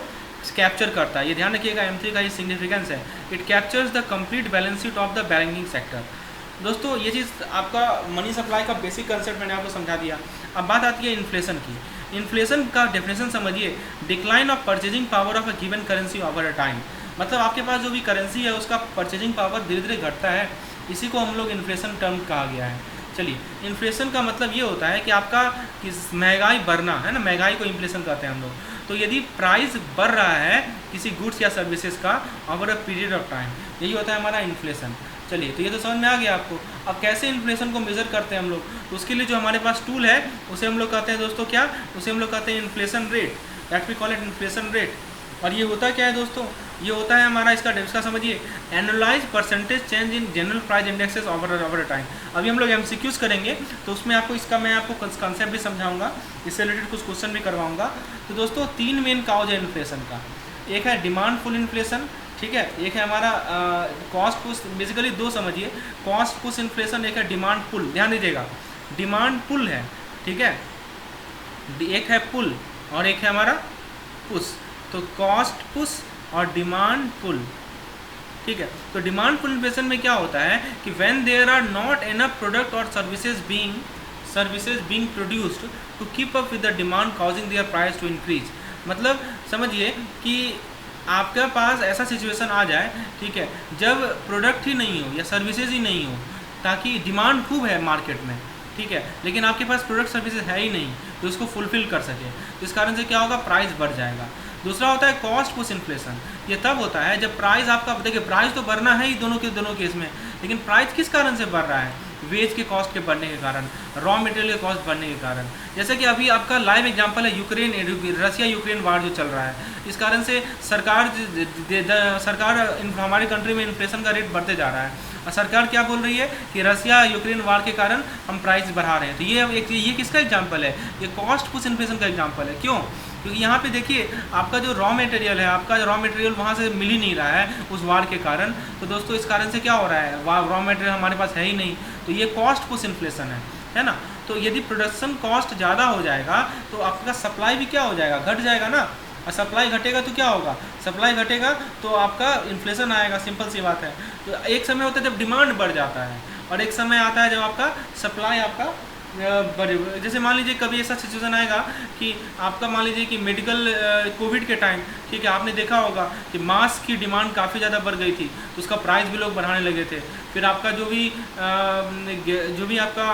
कैप्चर करता है। ये ध्यान रखिएगा M3 का ये सिग्निफिकेंस है, it captures the complete balance sheet of the banking sector. दोस्तों ये चीज़ आपका मनी सप्लाई का बेसिक कंसेप्ट मैंने आपको समझा दिया। अब बात आती है इन्फ्लेशन की। इन्फ्लेशन का डेफिनेशन समझिए, decline of purchasing power of a given currency over a time. मतलब आपके पास जो भी करेंसी है उसका परचेजिंग पावर धीरे धीरे घटता है, इसी को हम लोग इन्फ्लेशन टर्म कहा गया है। चलिए इन्फ्लेशन का मतलब ये होता है कि आपका महंगाई बढ़ना, है ना, महंगाई को इन्फ्लेशन कहते हैं हम लोग। तो यदि प्राइस बढ़ रहा है किसी गुड्स या सर्विसेज का over a period of time, यही होता है हमारा इन्फ्लेशन। चलिए तो ये तो समझ में आ गया आपको। अब कैसे इन्फ्लेशन को मेज़र करते हैं हम लोग, तो उसके लिए जो हमारे पास टूल है उसे हम लोग कहते हैं दोस्तों क्या, उसे हम लोग कहते हैं inflation rate, that we call it inflation rate. और ये होता क्या है दोस्तों, ये होता है हमारा, इसका समझिए, annualise percentage change in general price indexes over time. अभी हम लोग MCQs करेंगे तो उसमें आपको इसका मैं आपको कंसेप्ट भी समझाऊंगा, इससे रिलेटेड कुछ क्वेश्चन भी करवाऊंगा। तो दोस्तों 3 मेन काउज है इन्फ्लेशन का, एक है डिमांड पुल इन्फ्लेशन, ठीक है, एक है हमारा कॉस्ट पुश, बेसिकली 2 समझिए, कॉस्ट पुश इन्फ्लेशन, एक है डिमांड पुल। ध्यान दीजिएगा, डिमांड पुल है, ठीक है, एक है पुल और एक है हमारा पुश। तो कॉस्ट पुश और डिमांड पुल, ठीक है। तो डिमांड पुल इन्फ्लेशन में क्या होता है कि when there are not enough product और services being produced to keep up with the demand causing their price to increase. मतलब समझिए कि आपके पास ऐसा सिचुएशन आ जाए, ठीक है, जब प्रोडक्ट ही नहीं हो या सर्विसेज ही नहीं हो, ताकि डिमांड खूब है मार्केट में, ठीक है, लेकिन आपके पास प्रोडक्ट सर्विसेज है ही नहीं तो उसको फुलफिल कर सके, तो इस कारण से क्या होगा, प्राइस बढ़ जाएगा। दूसरा होता है कॉस्ट पुश इन्फ्लेशन। ये तब होता है जब प्राइस आपका, देखिए प्राइस तो बढ़ना है ही दोनों केस में, लेकिन प्राइस किस कारण से बढ़ रहा है, वेज के कॉस्ट के बढ़ने के कारण, रॉ मटेरियल के कॉस्ट बढ़ने के कारण। जैसे कि अभी आपका लाइव एग्जांपल है रसिया यूक्रेन वार जो चल रहा है, इस कारण से सरकार हमारी कंट्री में इन्फ्लेशन का रेट बढ़ते जा रहा है। और सरकार क्या बोल रही है कि रसिया यूक्रेन वार के कारण हम प्राइस बढ़ा रहे हैं। तो ये किसका एग्जाम्पल है, ये कॉस्ट पुश इन्फ्लेशन का एग्जाम्पल है। क्यों, क्योंकि यहाँ पे देखिए आपका जो रॉ मटेरियल है, आपका रॉ मटेरियल वहाँ से मिल ही नहीं रहा है उस वार के कारण। तो दोस्तों इस कारण से क्या हो रहा है, रॉ मटेरियल हमारे पास है ही नहीं, तो ये कॉस्ट पुश इन्फ्लेशन है ना। तो यदि प्रोडक्शन कॉस्ट ज़्यादा हो जाएगा तो आपका सप्लाई भी क्या हो जाएगा, घट जाएगा ना। और सप्लाई घटेगा तो क्या होगा, सप्लाई घटेगा तो आपका इन्फ्लेशन आएगा, सिंपल सी बात है। तो एक समय होता है जब डिमांड बढ़ जाता है और एक समय आता है जब आपका सप्लाई आपका बढ़े। जैसे मान लीजिए कभी ऐसा सिचुएशन आएगा कि आपका मान लीजिए कि मेडिकल कोविड के टाइम, ठीक है, आपने देखा होगा कि मास्क की डिमांड काफ़ी ज़्यादा बढ़ गई थी तो उसका प्राइस भी लोग बढ़ाने लगे थे। फिर आपका जो भी आपका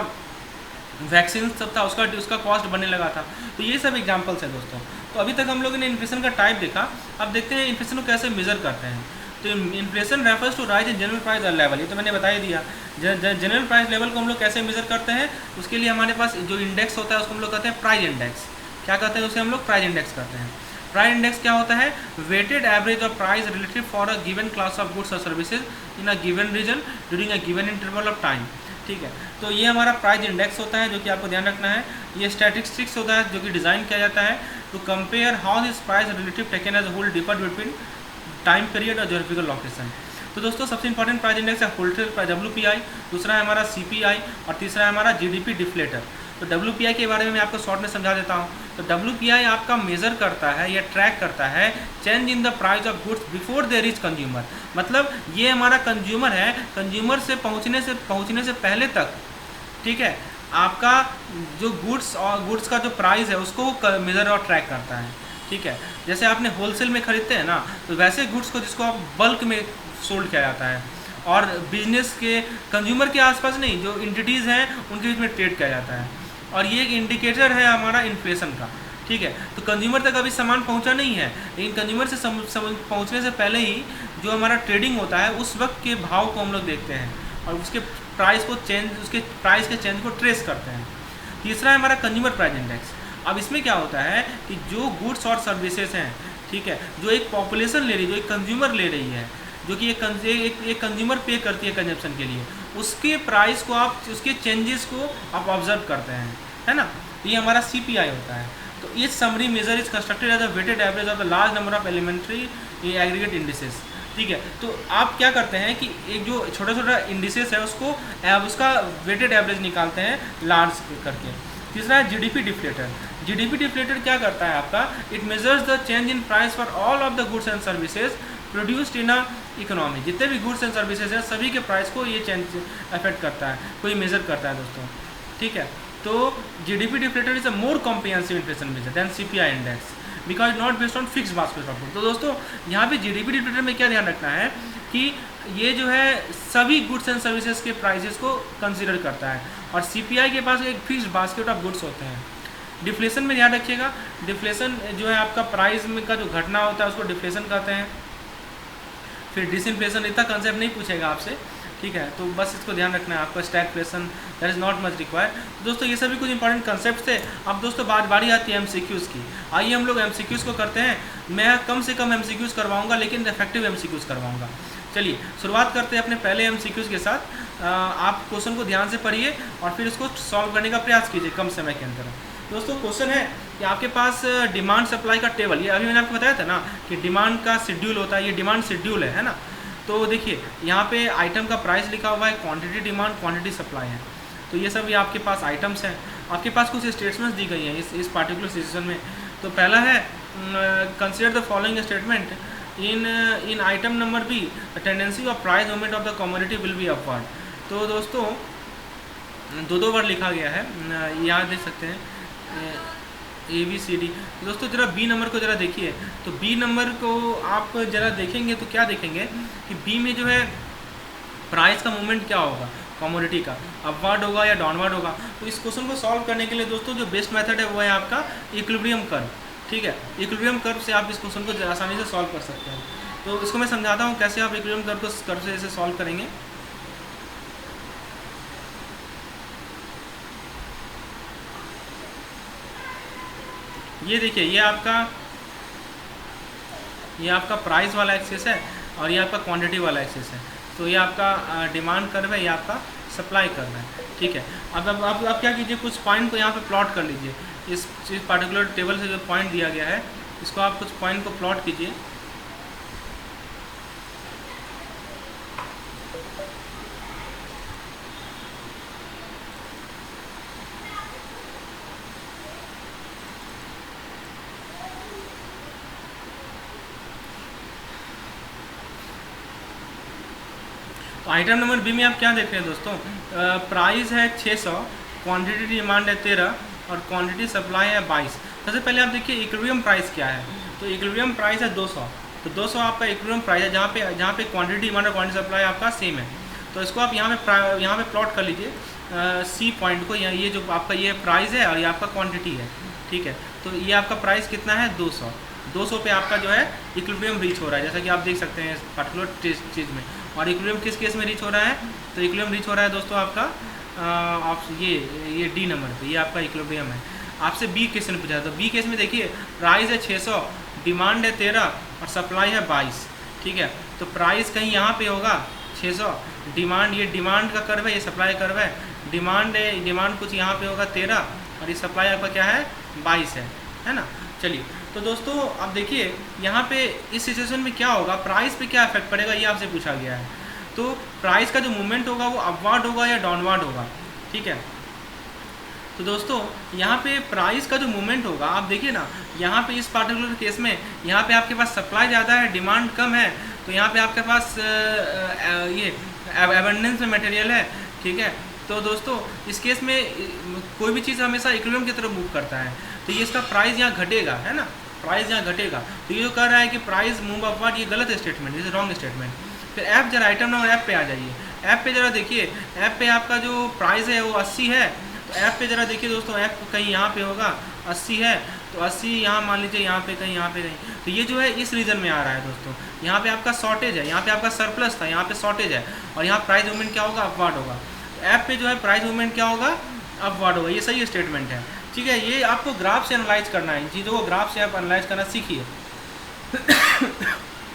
वैक्सीन सब था उसका कॉस्ट बढ़ने लगा था। तो ये सब एग्जांपल्स हैं दोस्तों। तो अभी तक हम लोगों ने इन्फ्लेशन का टाइप देखा, अब देखते हैं इन्फ्लेशन को कैसे मेज़र करते हैं। तो inflation refers to rise in general price level, ये तो मैंने बता ही दिया। जनरल प्राइस लेवल को हम लोग कैसे मेजर करते हैं, उसके लिए हमारे पास जो इंडेक्स होता है उसको हम लोग कहते हैं प्राइस इंडेक्स। क्या कहते हैं उसे हम लोग प्राइस इंडेक्स कहते हैं। प्राइस इंडेक्स क्या होता है, weighted average of price relative for a given class of goods और services in a given region during a given interval of time. ठीक है, तो ये हमारा प्राइस इंडेक्स होता है जो कि आपको ध्यान रखना है। ये स्टैटिस्टिक्स होता है जो कि डिज़ाइन किया जाता है to compare how this price relative taken as whole differ between time period और जोग्राफिकल लोकेशन। तो दोस्तों सबसे इंपॉर्टेंट प्राइस इंडेक्स है होलसेल प्राइस WPI, दूसरा है हमारा CPI और तीसरा है हमारा GDP डिफ्लेटर। तो WPI के बारे में मैं आपको शॉर्ट में समझा देता हूँ। तो WPI आपका मेज़र करता है या ट्रैक करता है change in the price of goods before they reach consumer. मतलब ये हमारा कंज्यूमर है, कंज्यूमर से पहुँचने से पहले तक, ठीक है, आपका जो गुड्स का जो प्राइस है उसको मेज़र और ट्रैक करता है। ठीक है, जैसे आपने होलसेल में खरीदते हैं ना, तो वैसे गुड्स को जिसको आप बल्क में सोल्ड किया जाता है और बिजनेस के कंज्यूमर के आसपास नहीं, जो एंटिटीज़ हैं उनके बीच में ट्रेड किया जाता है। और ये एक इंडिकेटर है हमारा इन्फ्लेशन का। ठीक है, तो कंज्यूमर तक अभी सामान पहुंचा नहीं है, लेकिन कंज्यूमर से पहुंचने से पहले ही जो हमारा ट्रेडिंग होता है उस वक्त के भाव को हम लोग देखते हैं और उसके प्राइस के चेंज को ट्रेस करते हैं। तीसरा है हमारा कंज्यूमर प्राइस इंडेक्स। अब इसमें क्या होता है कि जो गुड्स और सर्विसेज हैं, ठीक है, जो एक पॉपुलेशन ले रही है, जो एक कंज्यूमर ले रही है, जो कि एक कंज्यूमर पे करती है कंजप्शन के लिए, उसके प्राइस को आप, उसके चेंजेस को आप ऑब्जर्व करते हैं, है ना। ये हमारा CPI होता है। तो इस summary measure is constructed as a weighted average of the large number of elementary aggregate indices. ठीक है, तो आप क्या करते हैं कि एक जो छोटा छोटा इंडिसेस है उसका वेटेड एवरेज निकालते हैं लार्ज करके। तीसरा है GDP डिफ्लेटर। GDP डिफ्लेटर क्या करता है आपका, it measures the change in price for all of the goods and services produced in a economy. जितने भी गुड्स एंड सर्विसेज हैं सभी के प्राइस को ये चेंज अफेक्ट करता है, कोई मेजर करता है दोस्तों। ठीक है, तो GDP deflator is a more comprehensive inflation measure than CPI index because not based on fix basket of goods. तो दोस्तों यहाँ पे GDP डिफ्लेटर में क्या ध्यान रखना है कि ये जो है सभी गुड्स एंड सर्विसेज के प्राइसेस को कंसिडर करता है और CPI के पास एक फिक्स बास्केट ऑफ गुड्स होते हैं। डिफ्लेशन में ध्यान रखिएगा, डिफ्लेशन जो है आपका प्राइस में का जो घटना होता है उसको डिफ्लेशन कहते हैं। फिर डिसइन्फ्लेशन इतना कंसेप्ट नहीं पूछेगा आपसे, ठीक है, तो बस इसको ध्यान रखना है आपका। Stagflation that is not much required. दोस्तों ये सभी कुछ इंपॉर्टेंट कंसेप्ट थे। अब दोस्तों बारी आती है MCQs की। आइए हम लोग MCQs को करते हैं। मैं कम से कम MCQs करवाऊंगा लेकिन इफेक्टिव MCQs करवाऊंगा। चलिए शुरुआत करते हैं अपने पहले MCQs के साथ। आप क्वेश्चन को ध्यान से पढ़िए और फिर इसको सॉल्व करने का प्रयास कीजिए कम समय के अंदर। दोस्तों क्वेश्चन है कि आपके पास डिमांड सप्लाई का टेबल, ये अभी मैंने आपको बताया था ना कि डिमांड का शेड्यूल होता है, ये डिमांड शेड्यूल है ना। तो देखिए यहाँ पे आइटम का प्राइस लिखा हुआ है, क्वांटिटी डिमांड, क्वांटिटी सप्लाई है। तो ये सब ये आपके पास आइटम्स हैं। आपके पास कुछ स्टेटमेंट्स दी गई हैं इस पार्टिकुलर सेशन में। तो पहला है consider the following statement in item number B tendency of price movement of the commodity will be upward. तो दोस्तों दो बार लिखा गया है, यहाँ देख सकते हैं ABCD। दोस्तों जरा B नंबर को जरा देखिए। तो B नंबर को आप जरा देखेंगे तो क्या देखेंगे कि B में जो है प्राइस का मूवमेंट क्या होगा, कमोडिटी का अपवर्ड होगा या डाउनवर्ड होगा। तो इस क्वेश्चन को सॉल्व करने के लिए दोस्तों जो बेस्ट मेथड है वो है आपका इक्विलिब्रियम कर्व। ठीक है, इक्विलिब्रियम कर्व से आप इस क्वेश्चन को आसानी से सॉल्व कर सकते हैं। तो इसको मैं समझाता हूँ कैसे आप इक्विलिब्रियम कर्व से इसे सॉल्व करेंगे। ये देखिए ये आपका प्राइस वाला एक्सिस है और ये आपका क्वांटिटी वाला एक्सिस है। तो ये आपका डिमांड कर्व है, ये आपका सप्लाई कर्व है। ठीक है, अब आप क्या कीजिए, कुछ पॉइंट को यहाँ पे प्लॉट कर लीजिए। इस पार्टिकुलर टेबल से जो पॉइंट दिया गया है इसको आप कुछ पॉइंट को प्लॉट कीजिए। आइटम नंबर B में आप क्या देख रहे हैं दोस्तों, प्राइस है 600, क्वांटिटी डिमांड है 13 और क्वांटिटी सप्लाई है 22। सबसे पहले आप देखिए इक्विलिब्रियम प्राइस क्या है। तो इक्विलिब्रियम प्राइस है 200। तो 200 आपका इक्विलिब्रियम प्राइस है जहाँ पे क्वांटिटी डिमांड और क्वांटिटी सप्लाई आपका सेम है। तो इसको आप यहाँ पे प्लॉट कर लीजिए C पॉइंट को। ये जो आपका ये प्राइस है और ये आपका क्वान्टिटी है। ठीक है, तो ये आपका प्राइस कितना है 200। 200 पे आपका जो है इक्विलिब्रियम रीच हो रहा है, जैसा कि आप देख सकते हैं इस पर्टिकुलर चीज़ में। और इक्विलिब्रियम किस केस में रीच हो रहा है, तो इक्विलिब्रियम रीच हो रहा है दोस्तों आपका आप ये डी नंबर पे, ये आपका इक्विलिब्रियम है। आपसे बी केस में पूछा, तो बी केस में देखिए प्राइस है 600, डिमांड है 13 और सप्लाई है 22, ठीक है। तो प्राइस कहीं यहाँ पे होगा 600, डिमांड, ये डिमांड का कर्व है, ये सप्लाई कर्व है, डिमांड कुछ यहाँ पे होगा 13 और ये सप्लाई आपका क्या है 22 है ना। चलिए तो दोस्तों अब देखिए यहाँ पे इस सिचुएशन में क्या होगा, प्राइस पे क्या इफेक्ट पड़ेगा ये आपसे पूछा गया है। तो प्राइस का जो मूवमेंट होगा वो अपवार्ड होगा या डाउनवार्ड होगा, ठीक है। तो दोस्तों यहाँ पे प्राइस का जो मूवमेंट होगा, आप देखिए ना यहाँ पे इस पार्टिकुलर केस में यहाँ पे आपके पास सप्लाई ज़्यादा है, डिमांड कम है, तो यहाँ पे आपके पास ये एबंडेंस में मटेरियल है, ठीक है। तो दोस्तों इस केस में कोई भी चीज़ हमेशा इक्विलिब्रियम की तरफ मूव करता है, तो ये इसका प्राइस यहाँ घटेगा, है ना, प्राइस यहाँ घटेगा। तो ये जो कर रहा है कि प्राइस मूव अपवर्ड, ये गलत स्टेटमेंट, ये रॉन्ग स्टेटमेंट। फिर ऐप जरा आइटम नंबर ऐप पे आ जाइए। ऐप पे जरा देखिए, ऐप पे आपका जो प्राइस है वो 80 है, तो ऐप पे जरा देखिए दोस्तों, ऐप कहीं यहाँ पे होगा 80 है, तो 80 यहाँ मान लीजिए यहाँ पे कहीं, यहाँ पे कहीं, तो ये जो है इस रीजन में आ रहा है दोस्तों। यहाँ पे आपका शॉर्टेज है, यहाँ पे आपका सरप्लस था, यहाँ पे शॉर्टेज है, और यहाँ प्राइस मूवमेंट क्या होगा, अपवार्ड होगा। ऐप पे जो है प्राइस मूवमेंट क्या होगा, अपवार्ड होगा। ये सही स्टेटमेंट है, ठीक है। ये आपको ग्राफ से एनालाइज करना है, इन चीज़ों को ग्राफ से आप एनालाइज करना सीखिए।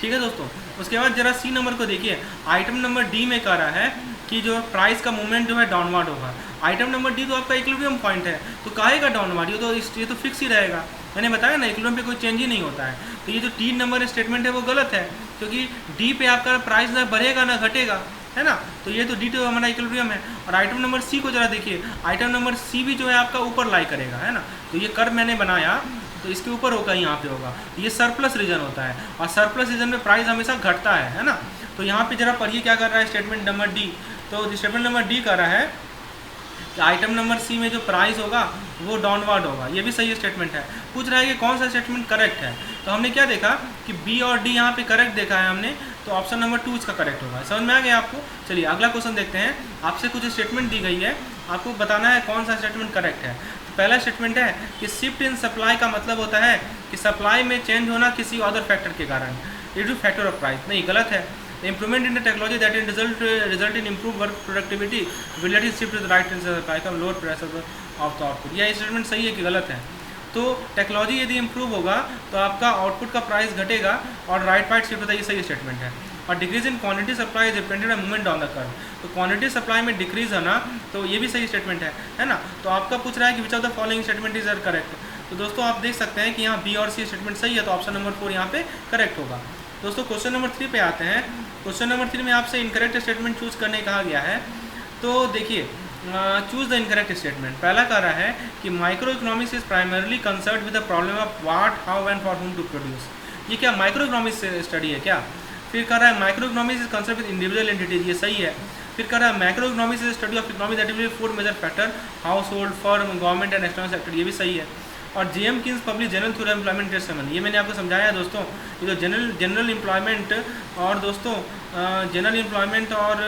ठीक है दोस्तों। उसके बाद जरा सी नंबर को देखिए, आइटम नंबर डी में कह रहा है कि जो प्राइस का मूवमेंट जो है डाउनवार्ड होगा। आइटम नंबर डी तो आपका इक्विलिब्रियम पॉइंट है, तो कहेगा डाउनवार्ड, ये तो फिक्स ही रहेगा। मैंने बताया ना इक्विलिब्रियम पे कोई चेंज ही नहीं होता है। तो ये जो 3 नंबर स्टेटमेंट है वो गलत है, क्योंकि डी पे आपका प्राइस ना बढ़ेगा ना घटेगा, है ना। तो ये तो डी तो हमारा इक्विलिब्रियम है। और आइटम नंबर सी को जरा देखिए, आइटम नंबर सी भी जो है आपका ऊपर लाई करेगा, है ना। तो ये कर्व मैंने बनाया तो इसके ऊपर होगा, यहाँ पे होगा, तो ये सरप्लस रीजन होता है, और सरप्लस रीजन में प्राइस हमेशा घटता है ना। तो यहाँ पे जरा पढ़िए क्या कर रहा है स्टेटमेंट नंबर डी। तो स्टेटमेंट नंबर डी कर रहा है कि आइटम नंबर सी में जो प्राइस होगा वो डाउनवार्ड होगा। ये भी सही स्टेटमेंट है। पूछ रहा है कि कौन सा स्टेटमेंट करेक्ट है, तो हमने क्या देखा कि बी और डी यहाँ पे करेक्ट देखा है हमने, तो ऑप्शन नंबर 2 इसका करेक्ट होगा। समझ में आ गया आपको। चलिए अगला क्वेश्चन देखते हैं। आपसे कुछ स्टेटमेंट दी गई है, आपको बताना है कौन सा स्टेटमेंट करेक्ट है। तो पहला स्टेटमेंट है कि शिफ्ट इन सप्लाई का मतलब होता है कि सप्लाई में चेंज होना किसी अदर फैक्टर के कारण, due to factor of price. नहीं, गलत है। Improvement in the technology that in result in improve work productivity will let it shift to the right in supply का lower pressure of the output. यह statement सही है कि गलत है। तो टेक्नोलॉजी यदि इंप्रूव होगा तो आपका आउटपुट का प्राइस घटेगा और राइट शिफ्ट होता है, ये सही स्टेटमेंट है। और decrease in quantity supply is dependent on movement down the curve. तो क्वांटिटी सप्लाई में डिक्रीज है ना, तो ये भी सही स्टेटमेंट है ना। तो आपका पूछ रहा है कि which of the following statement is correct. तो दोस्तों आप देख सकते हैं कि यहाँ बी और सी स्टेटमेंट सही है, तो ऑप्शन नंबर 4 यहाँ पे करेक्ट होगा। दोस्तों क्वेश्चन नंबर 3 पे आते हैं। क्वेश्चन नंबर 3 में आपसे इनकरेक्ट स्टेटमेंट चूज करने कहा गया है। तो देखिए चूज द इनकरेक्ट स्टेटमेंट। पहला कह रहा है कि micro economics is primarily concern with the problem of what, how and for whom to produce. ये क्या माइक्रो इकोनॉमिक्स स्टडी है क्या? फिर कह रहा है micro economics is concern with individual entities, ये सही है। फिर कह रहा है micro economics is study of economy that include 4 major factor, house hold, firm, government and external sector, ये भी सही है। और JM Keynes published General Theory of Employment Interest समन, ये मैंने आपको समझाया है दोस्तों। ये जो जनरल एम्प्लॉयमेंट और दोस्तों जनरल एम्प्लॉयमेंट और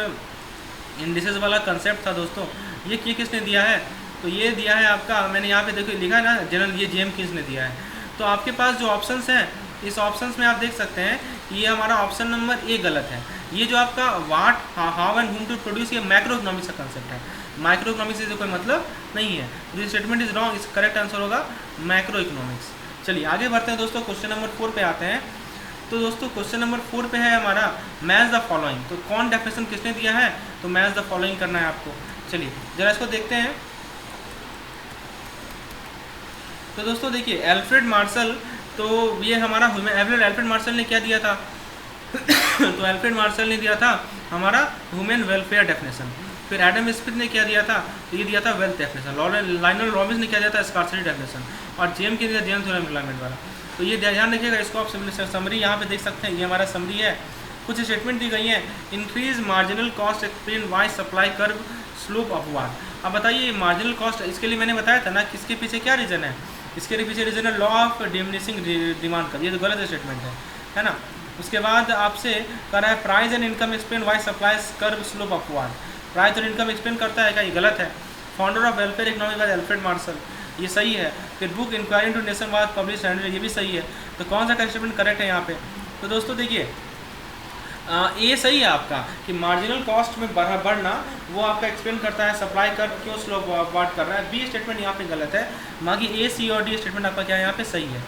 इंडिसेस वाला कंसेप्ट था दोस्तों, ये किसने दिया है? तो ये दिया है आपका, मैंने यहाँ पे देखो लिखा है ना जनरल, ये जेएम किन्स ने दिया है। तो आपके पास जो ऑप्शंस हैं, इस ऑप्शंस में आप देख सकते हैं ये हमारा ऑप्शन नंबर ए गलत है। ये जो आपका what, how and whom to produce, ये मैक्रो इकोनॉमिक्स का कंसेप्ट है। माइक्रो इकोनॉमिक्स से कोई मतलब नहीं है। दिस स्टेटमेंट इज रॉन्ग, इसका करेक्ट आंसर होगा मैक्रो इकोनॉमिक्स। चलिए आगे बढ़ते हैं दोस्तों, क्वेश्चन नंबर 4 पे आते हैं। तो दोस्तों क्वेश्चन नंबर 4 पे है हमारा मैच द फॉलोइंग। तो कौन डेफिनेशन किसने दिया है? तो मैच द फॉलोइंग करना है आपको। चलिए जरा इसको देखते हैं। तो दोस्तों देखिए एल्फ्रेड मार्शल, तो ये हमारा एल्फ्रेड मार्शल ने क्या दिया था? तो एल्फ्रेड मार्शल ने दिया था हमारा ह्यूमन वेलफेयर डेफिनेशन। फिर एडम स्मिथ ने क्या दिया था? तो ये दिया था वेल्थ डेफिनेशन। लाइनल रॉबिन्स ने क्या दिया था? Scarcity definition. और जेएम के दिया जेएम थ्योरी ऑफ एम्प्लॉयमेंट वाला। तो ये ध्यान रखिएगा, इसको आप समरी यहाँ पे देख सकते हैं, ये हमारा समरी है। कुछ स्टेटमेंट दी गई हैं। Increase marginal cost explain why supply curve slope upward. अब बताइए मार्जिनल कॉस्ट, इसके लिए मैंने बताया था ना किसके पीछे क्या रीज़न है? इसके पीछे रीज़न है law of diminishing demand curve, ये तो गलत स्टेटमेंट है ना। उसके बाद आपसे कह रहा है price and income explain why supply curve slope upward. Price और इनकम एक्सप्लेन करता है क्या? ये गलत है। Founder of welfare economy by Alfred Marshall, ये सही है। फिर book inquiry to nation wide publish standard, ये भी सही है। तो कौन सा स्टेटमेंट करेक्ट है यहाँ पे? तो दोस्तों देखिए ये सही है आपका कि मार्जिनल कॉस्ट में बढ़ना वो आपका एक्सप्लेन करता है सप्लाई कर क्यों स्लो वाट कर रहा है। बी स्टेटमेंट यहाँ पे गलत है, बाकी ए, सी और डी स्टेटमेंट आपका क्या है यहाँ पे सही है।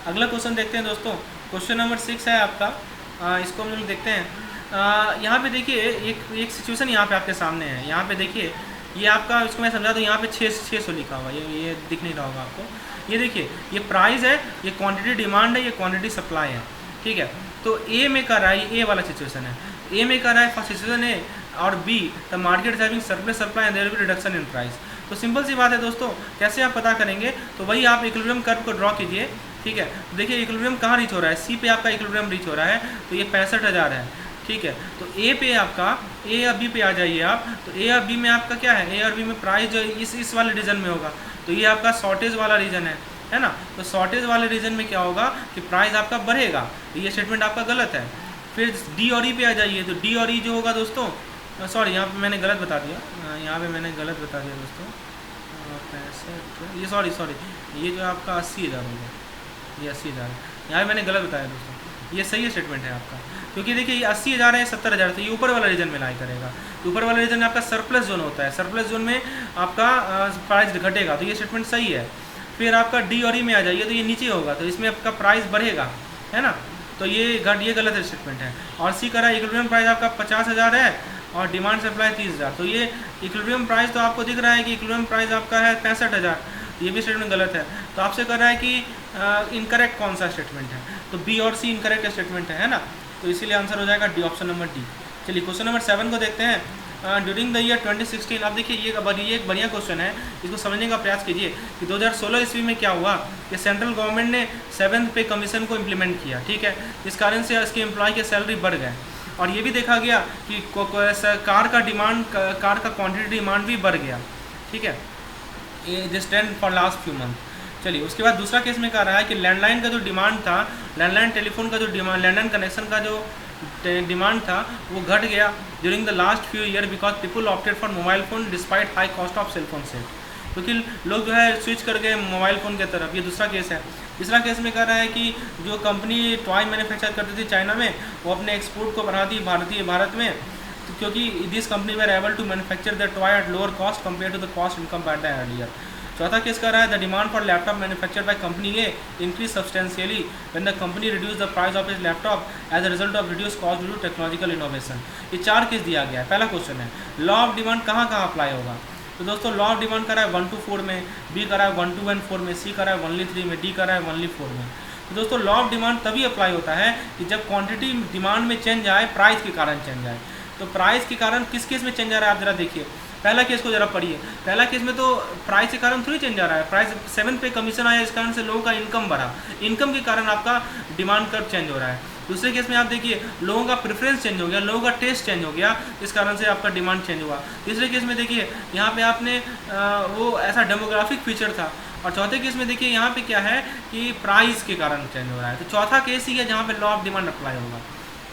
अगला क्वेश्चन देखते हैं दोस्तों, क्वेश्चन नंबर 6 है आपका। इसको हम लोग देखते हैं। यहाँ पे देखिए एक सिचुएशन यहाँ पे आपके सामने है। यहाँ पे देखिए ये आपका, इसको मैं समझा दूँ, यहाँ पे 600 लिखा हुआ है, ये दिख नहीं रहा होगा आपको। ये देखिए ये प्राइस है, ये क्वांटिटी डिमांड है, ये क्वांटिटी सप्लाई है, ठीक है। तो ए में कर रहा है, ए वाला सिचुएशन है, ए में कर रहा है फर्स्ट सिचुएशन ए, और B the market having surplus supply and there will be reduction in price. तो सिंपल सी बात है दोस्तों, कैसे आप पता करेंगे? तो वही आप इक्विलिब्रियम कर्व को ड्रॉ कीजिए, ठीक है। देखिए इक्विलिब्रियम कहाँ रीच हो रहा है? सी पे आपका इक्विलिब्रियम रीच हो रहा है, तो ये 65,000 है, ठीक है। तो ए पे आपका, ए या बी पे आ जाइए आप। तो ए और बी में आपका क्या है? ए और बी में प्राइस जो इस वाले रीजन में होगा, तो ये आपका शॉर्टेज वाला रीजन है ना। तो शॉर्टेज वाले रीजन में क्या होगा कि प्राइस आपका बढ़ेगा, तो ये स्टेटमेंट आपका गलत है। फिर डी और ई पे आ जाइए, तो डी और ई जो होगा दोस्तों, सॉरी यहाँ पे मैंने गलत बता दिया, यहाँ पे मैंने गलत बता दिया दोस्तों, 65, ये सॉरी ये जो आपका 80,000 होगा, ये 80,000 है, यहाँ पे मैंने गलत बताया दोस्तों। ये सही स्टेटमेंट है आपका, क्योंकि देखिए ये 80,000 है, 70,000, तो ये ऊपर वाला रीजन में लाई करेगा। तो ऊपर वाला रीजन में आपका सरप्लस जोन होता है, सरप्लस जोन में आपका प्राइस घटेगा, तो ये स्टेटमेंट सही है। फिर आपका डी और ई में आ जाइए, तो ये नीचे होगा, तो इसमें आपका प्राइस बढ़ेगा, है ना। तो ये गलत स्टेटमेंट है। और सी का इक्विलिब्रियम प्राइस आपका 50,000 है और डिमांड सप्लाई 30,000, तो ये इक्विलिब्रियम प्राइस तो आपको दिख रहा है कि इक्विलिब्रियम प्राइस आपका है 65,000, ये भी स्टेटमेंट गलत है। तो आपसे कर रहा है कि इनकरेक्ट कौन सा स्टेटमेंट है? तो बी और सी इनकरेक्ट स्टेटमेंट है ना। तो इसीलिए आंसर हो जाएगा डी, ऑप्शन नंबर डी। चलिए क्वेश्चन नंबर 7 को देखते हैं। ड्यूरिंग द ईयर 2016, अब देखिए ये एक बढ़िया क्वेश्चन है, इसको समझने का प्रयास कीजिए कि 2016 ईस्वी में क्या हुआ कि सेंट्रल गवर्नमेंट ने 7th पे कमीशन को इम्प्लीमेंट किया, ठीक है। इस कारण से इसके एम्प्लॉय के सैलरी बढ़ गए, और ये भी देखा गया कि कार का क्वान्टिटी डिमांड भी बढ़ गया, ठीक है। This trend for last few month. चलिए उसके बाद दूसरा केस में कह रहा है कि लैंडलाइन का जो डिमांड था, लैंडलाइन टेलीफोन का जो डिमांड, लैंडलाइन कनेक्शन का जो डिमांड था वो घट गया during the last few year because people opted for mobile phone despite high cost of cell phone set, क्योंकि लोग जो है स्विच कर गए मोबाइल फ़ोन की तरफ। ये दूसरा केस है। तीसरा केस में कह रहा है कि जो कंपनी टॉय मैन्युफैक्चर करती थी चाइना में, वो अपने एक्सपोर्ट को बढ़ा दी भारत में, तो क्योंकि this company were able to manufacture the toy at lower cost compare to the cost income by the earlier. चौथा केस कह रहा है the demand for laptop manufacture by company a increase substantially when the company reduce the price of is laptop as a result of reduce cost due to technological innovation. ये 4 केस दिया गया है। पहला क्वेश्चन है लॉ ऑफ डिमांड कहाँ apply होगा? तो दोस्तों लॉ ऑफ डिमांड करा है 1 to 4 में, बी करा है 1 to 4 में, सी करा है 1 3 में, डी करा है 1 4 में। तो दोस्तों लॉ ऑफ डिमांड तभी अप्लाई होता है कि जब क्वांटिटी डिमांड में चेंज आए, प्राइस के कारण चेंज आए। तो प्राइस के कारण किस केस में चेंज आ रहा है आप जरा देखिए। पहला केस को जरा पढ़िए। पहला केस में तो प्राइस के कारण थोड़ी चेंज आ रहा है, प्राइस 7 पे कमीशन आया, इस कारण से लोगों का इनकम बढ़ा, इनकम के कारण आपका डिमांड कर्व चेंज हो रहा है। दूसरे केस में आप देखिए लोगों का प्रेफरेंस चेंज हो गया, लोगों का टेस्ट चेंज हो गया, इस कारण से आपका डिमांड चेंज हुआ। तीसरे केस में देखिए यहाँ पे आपने वो ऐसा डेमोग्राफिक फीचर था। और चौथे केस में देखिए यहाँ पे क्या है कि प्राइस के कारण चेंज हो रहा है। तो चौथा केस ही है जहाँ पे लॉ ऑफ डिमांड अप्लाई होगा।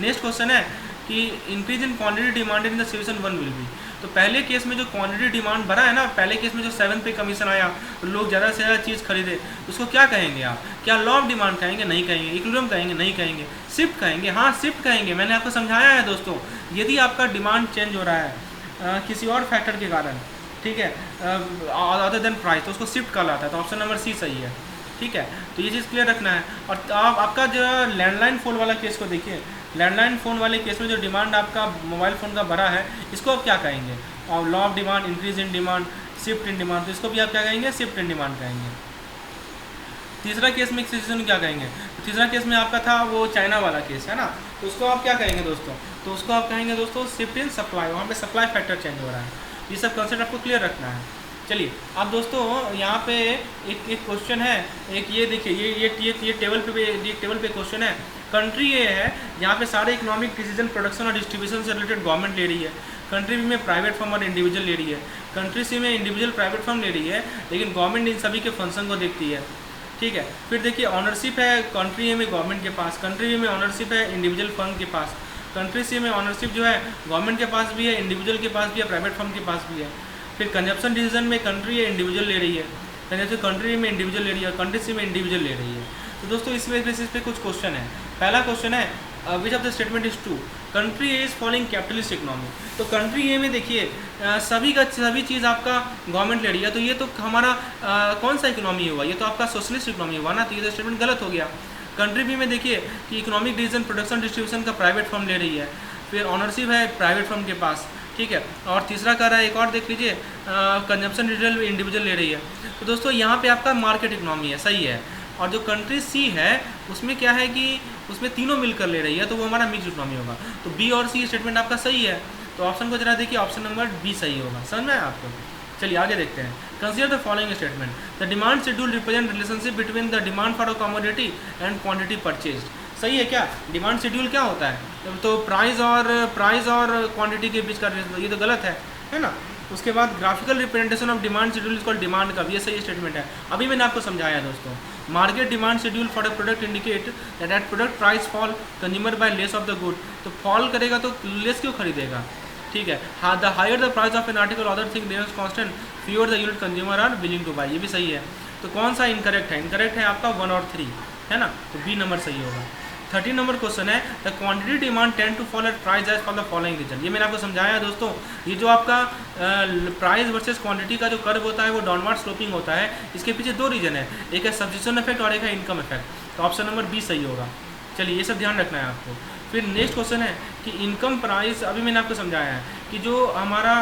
नेक्स्ट क्वेश्चन है कि increase in quantity demanded in the situation 1 will be. तो पहले केस में जो क्वांटिटी डिमांड बढ़ा है ना, पहले केस में जो 7 पे कमीशन आया तो लोग ज़्यादा से ज़्यादा चीज़ खरीदे, उसको क्या कहेंगे आप? क्या लॉ ऑफ डिमांड कहेंगे? नहीं कहेंगे। इक्विलिब्रियम कहेंगे? नहीं कहेंगे। शिफ्ट कहेंगे? हाँ शिफ्ट कहेंगे। मैंने आपको समझाया है दोस्तों, यदि आपका डिमांड चेंज हो रहा है किसी और फैक्टर के कारण, ठीक है, अदर देन प्राइस, तो उसको शिफ्ट कहलाता है। तो ऑप्शन नंबर सी सही है, ठीक है। तो ये चीज़ क्लियर रखना है। और आपका जो लैंडलाइन फ़ोन वाला केस को देखिए, लैंडलाइन फ़ोन वाले केस में जो डिमांड आपका मोबाइल फ़ोन का बढ़ा है, इसको आप क्या कहेंगे? और law of demand, increase in demand, shift in demand, तो इसको भी आप क्या कहेंगे? शिफ्ट इन डिमांड कहेंगे। तीसरा केस में सिचुएशन क्या कहेंगे? तो तीसरा केस में आपका था वो चाइना वाला केस है ना, तो उसको आप क्या कहेंगे दोस्तों? तो उसको आप कहेंगे दोस्तों शिफ्ट इन सप्लाई, वहाँ पे सप्लाई फैक्टर चेंज हो रहा है। ये सब कंसेप्ट आपको क्लियर रखना है। चलिए अब दोस्तों यहाँ पे एक क्वेश्चन है, एक ये देखिए ये टेबल पे क्वेश्चन है। कंट्री ये है यहाँ पे सारे इकोनॉमिक डिसीजन प्रोडक्शन और डिस्ट्रीब्यूशन से रिलेटेड गवर्नमेंट ले रही है। कंट्री बी में प्राइवेट फर्म और इंडिविजुअल ले रही है। कंट्री सी में इंडिविजुअल प्राइवेट फर्म ले रही है, लेकिन गवर्नमेंट इन सभी के फंक्शन को देखती है, ठीक है। फिर देखिए ऑनरशिप है कंट्री ए में गवर्नमेंट के पास, कंट्री बी में ऑनरशिप है इंडिविजुअल फर्म के पास, कंट्री सी में ऑनरशिप जो है गवर्नमेंट के पास भी है, इंडिविजुअल के पास भी है, प्राइवेट फर्म के पास भी है। फिर कंजप्शन डिसीजन में कंट्री या इंडिविजुअल ले रही है, जैसे कंट्री में इंडिविजुअल ले रही है, कंट्री सी में इंडिविजुअल ले रही है। तो दोस्तों इस बेसिस पे कुछ क्वेश्चन है। पहला क्वेश्चन है which of the statement is true, country A is following capitalist economy. तो कंट्री ए में देखिए सभी चीज़ आपका गवर्नमेंट ले रही है, तो ये तो हमारा कौन सा इकोनॉमी हुआ, ये तो आपका सोशलिस्ट इकोनॉमी हुआ ना, तो ये तो स्टेटमेंट गलत हो गया। कंट्री बी में देखिए कि इकोनॉमिक डिवीजन प्रोडक्शन डिस्ट्रीब्यूशन का प्राइवेट फर्म ले रही है, फिर ऑनरशिप है प्राइवेट फर्म के पास, ठीक है। और तीसरा कह रहा है, एक और देख लीजिए, कंजम्पशन डिटेल इंडिविजुअल ले रही है। तो दोस्तों यहाँ पे आपका मार्केट इकोनॉमी है, सही है। और जो कंट्री सी है उसमें क्या है कि उसमें तीनों मिलकर ले रही है, तो वो हमारा मिक्स इकोनॉमी होगा। तो बी और सी स्टेटमेंट आपका सही है, तो ऑप्शन को जरा देखिए, ऑप्शन नंबर बी सही होगा। समझ में आया आपको? चलिए आगे देखते हैं। Consider the following statement, the demand schedule represent relationship between the demand for a commodity and quantity purchased. सही है क्या? डिमांड शेड्यूल क्या होता है? तो प्राइस और क्वांटिटी के बीच का रिलेशन, ये तो गलत है ना। उसके बाद graphical representation of demand schedule is called demand curve, ये सही स्टेटमेंट है। अभी मैंने आपको समझाया दोस्तों, market demand schedule for a product indicate that at product price fall consumer buy less of the good. तो फॉल करेगा तो लेस क्यों खरीदेगा, ठीक है। हाँ, the higher the price of an article other thing remains constant fewer the unit consumer are willing to buy, ये भी सही है। तो कौन सा इनकरेक्ट है? इनकरेक्ट है आपका 1 और 3, है ना, तो बी नंबर सही होगा। 13 नंबर क्वेश्चन है, the quantity demand tend to fall at price as for the following reason. ये मैंने आपको समझाया है दोस्तों, ये जो आपका प्राइस वर्सेस क्वांटिटी का जो कर्व होता है वो डाउनवर्ड स्लोपिंग होता है। इसके पीछे 2 रीजन है, एक है सब्स्टिट्यूशन इफेक्ट और एक है इनकम इफेक्ट। तो ऑप्शन नंबर बी सही होगा। चलिए ये सब ध्यान रखना है आपको। फिर नेक्स्ट क्वेश्चन है कि इनकम प्राइस, अभी मैंने आपको समझाया है कि जो हमारा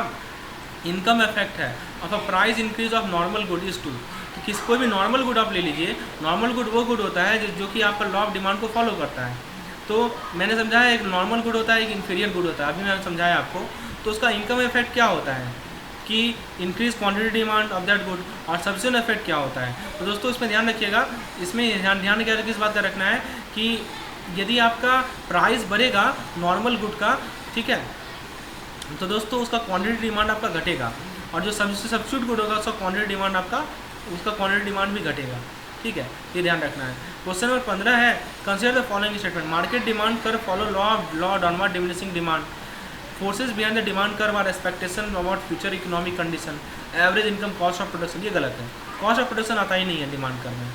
इनकम इफेक्ट है of a price increase of normal good is to. किस कोई भी नॉर्मल गुड आप ले लीजिए, नॉर्मल गुड वो गुड होता है जो कि आपका लॉ ऑफ डिमांड को फॉलो करता है। तो मैंने समझाया एक नॉर्मल गुड होता है, एक इन्फीरियर गुड होता है, अभी मैंने समझाया आपको। तो उसका इनकम इफेक्ट क्या होता है कि increase quantity demand of that good, और सब्सिट्यूशन इफेक्ट क्या होता है। तो दोस्तों इसमें ध्यान रखिएगा, इसमें ध्यान किस बात का रखना है कि यदि आपका प्राइस बढ़ेगा नॉर्मल गुड का, ठीक है, तो दोस्तों उसका क्वांटिटी डिमांड आपका घटेगा, और जो सब्स्टिट्यूट गुड होगा उसका क्वांटिटी डिमांड भी घटेगा, ठीक है, ये ध्यान रखना है। क्वेश्चन नंबर 15 है, consider the following statement, market demand curve follow law downward diminishing demand, forces behind the demand curve are expectation about future economic condition, average income, cost of production. ये गलत है, कॉस्ट ऑफ प्रोडक्शन आता ही नहीं है demand curve में।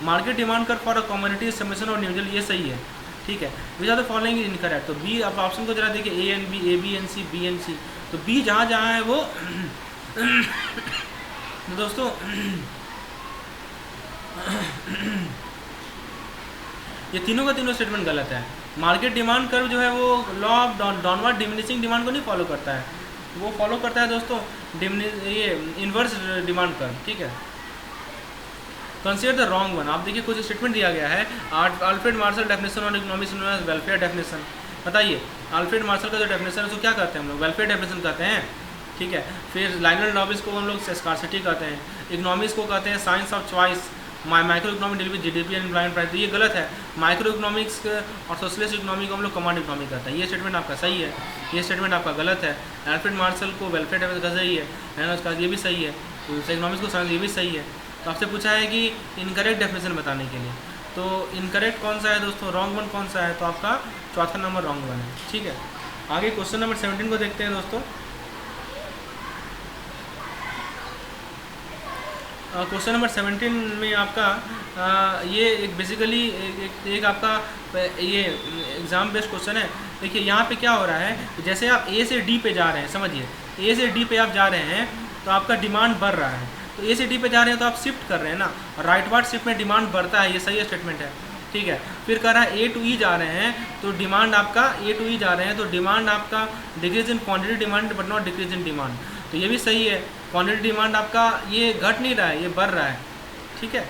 Market demand curve for a community summation और individual, ये सही है, ठीक है। Which are the following is incorrect. तो बी, आप ऑप्शन को जरा देखिए, A and B, A B and C, B and C. तो बी जहाँ है वो तो दोस्तों ये तीनों का तीनों स्टेटमेंट गलत है। मार्केट डिमांड कर्व जो है वो law of downward diminishing demand को नहीं फॉलो करता है, वो फॉलो करता है दोस्तों ये इन्वर्स डिमांड कर्व, ठीक है। Consider the wrong one. आप देखिए कुछ स्टेटमेंट दिया गया है, Alfred Marshall definition on economics known as welfare definition. बताइए अल्फ्रेड मार्शल का जो डेफिनेशन है उसको क्या कहते हैं हम लोग? वेलफेयर डेफिनेशन कहते हैं, ठीक है। फिर लाइनल डॉबिस को हम लोग स्कार्सिटी कहते हैं, इकोनॉमिक्स को कहते हैं science of choice, micro economic deal with GDP and employment price. तो ये गलत है, माइक्रो इकोनॉमिक्स और सोशलिस्ट इकोनॉमी को हम लोग कमांड इकोनॉमी कहते हैं। ये स्टेटमेंट आपका सही है, ये स्टेटमेंट आपका गलत है। अल्फ्रेड मार्शल को वेलफेयर डेफिनेशन का सही है, उसका ये भी सही है, तो इकोनॉमिक्स को साइंस ये भी सही है। तो आपसे पूछा है कि इनकरेक्ट डेफिनेशन बताने के लिए, तो इनकरेक्ट कौन सा है दोस्तों, रॉन्ग वन कौन सा है? तो आपका चौथा नंबर रॉन्ग वन है, ठीक है। आगे क्वेश्चन नंबर 17 को देखते हैं दोस्तों। क्वेश्चन नंबर 17 में आपका ये एक बेसिकली एक आपका ये एग्ज़ाम बेस्ड क्वेश्चन है। देखिए यहाँ पे क्या हो रहा है, जैसे आप ए से डी पे जा रहे हैं, समझिए ए से डी पे आप जा रहे हैं तो आपका डिमांड बढ़ रहा है, तो ए से डी पे जा रहे हैं तो आप शिफ्ट कर रहे हैं ना, राइटवर्ड शिफ्ट में डिमांड बढ़ता है, ये सही स्टेटमेंट है, ठीक है। फिर कह रहा है ए टू ई जा रहे हैं तो डिमांड आपका ए टू ई जा रहे हैं तो डिमांड आपका decrease in quantity demand but not decrease in demand, तो ये भी सही है। क्वांटिटी डिमांड आपका ये घट नहीं रहा है, ये बढ़ रहा है, ठीक है।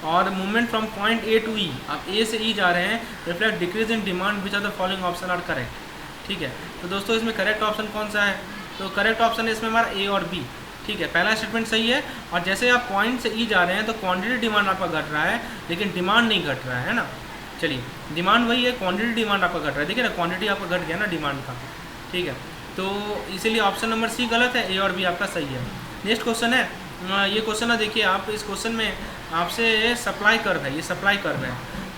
और movement from point A to E, आप ए से ई जा रहे हैं, reflect decrease in demand which are the following option are correct, ठीक है। तो दोस्तों इसमें करेक्ट ऑप्शन कौन सा है? तो करेक्ट ऑप्शन है इसमें हमारा ए और बी, ठीक है। पहला स्टेटमेंट सही है, और जैसे आप पॉइंट से ई जा रहे हैं तो क्वांटिटी डिमांड आपका घट रहा है लेकिन डिमांड नहीं घट रहा है ना। चलिए डिमांड वही है, क्वांटिटी डिमांड आपका घट रहा है, देखिए ना क्वांटिटी आपका घट गया ना डिमांड का, ठीक है। तो इसीलिए ऑप्शन नंबर सी गलत है, ए और बी आपका सही है। नेक्स्ट क्वेश्चन है, ये क्वेश्चन है, देखिए आप इस क्वेश्चन में आपसे सप्लाई कर्व है, ये सप्लाई कर्व है,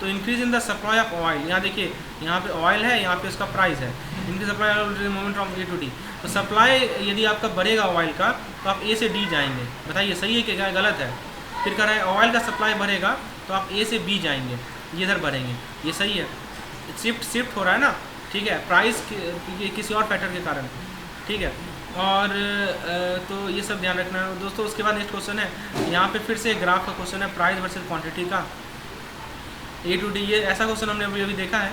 तो increase in the supply of oil, यहाँ देखिए यहाँ पे ऑयल है, यहाँ पे इसका प्राइस है, इनकी supply movement from A to D. तो सप्लाई यदि आपका बढ़ेगा ऑयल का तो आप ए से डी जाएंगे, बताइए सही है कि क्या गलत है। फिर कह रहा है ऑयल का सप्लाई बढ़ेगा तो आप ए से बी जाएंगे, ये इधर बढ़ेंगे, ये सही है। शिफ्ट हो रहा है ना, ठीक है, प्राइस किसी और फैक्टर के कारण, ठीक है। और तो ये सब ध्यान रखना है दोस्तों। उसके बाद नेक्स्ट क्वेश्चन है, यहाँ पे फिर से ग्राफ का क्वेश्चन है, प्राइस वर्सेस क्वांटिटी का, ए टू डी। ये ऐसा क्वेश्चन हमने अभी देखा है,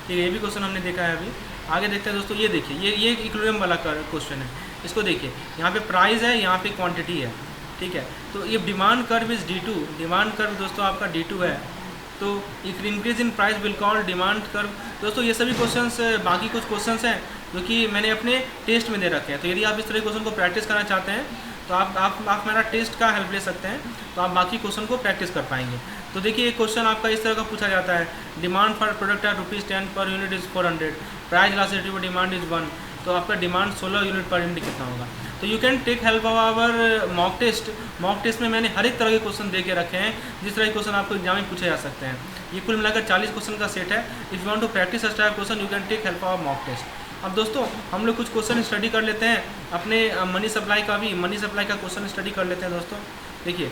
ठीक है, ये भी क्वेश्चन हमने देखा है अभी। आगे देखते हैं दोस्तों, ये देखिए ये इक्विलिब्रियम वाला क्वेश्चन है, इसको देखिए, यहाँ पे प्राइस है, यहाँ पे क्वांटिटी है, ठीक है। तो ये demand curve is D2, demand curve दोस्तों आपका D2 है, तो if increase in price will call demand curve. दोस्तों ये सभी क्वेश्चंस, बाकी कुछ क्वेश्चंस हैं जो कि मैंने अपने टेस्ट में दे रखे हैं, तो यदि आप इस तरह के क्वेश्चन को प्रैक्टिस करना चाहते हैं तो आप मेरा टेस्ट का हेल्प ले सकते हैं, तो आप बाकी क्वेश्चन को प्रैक्टिस कर पाएंगे। तो देखिए एक क्वेश्चन आपका इस तरह का पूछा जाता है, डिमांड फॉर प्रोडक्ट है ₹10 per unit is 400, price elasticity for demand is 1, तो आपका डिमांड 16 यूनिट पर यूनिट कितना होगा। तो you can take help of our mock test. Mock test में मैंने हर एक तरह के क्वेश्चन दे के रखे हैं, जिस तरह के क्वेश्चन आपको एग्जाम में पूछे जा सकते हैं। ये कुल मिलाकर 40 क्वेश्चन का सेट है। If you want to practice such type question you can take help of mock test. अब दोस्तों हम लोग कुछ क्वेश्चन स्टडी कर लेते हैं अपने मनी सप्लाई का भी, मनी सप्लाई का क्वेश्चन स्टडी कर लेते हैं दोस्तों। देखिए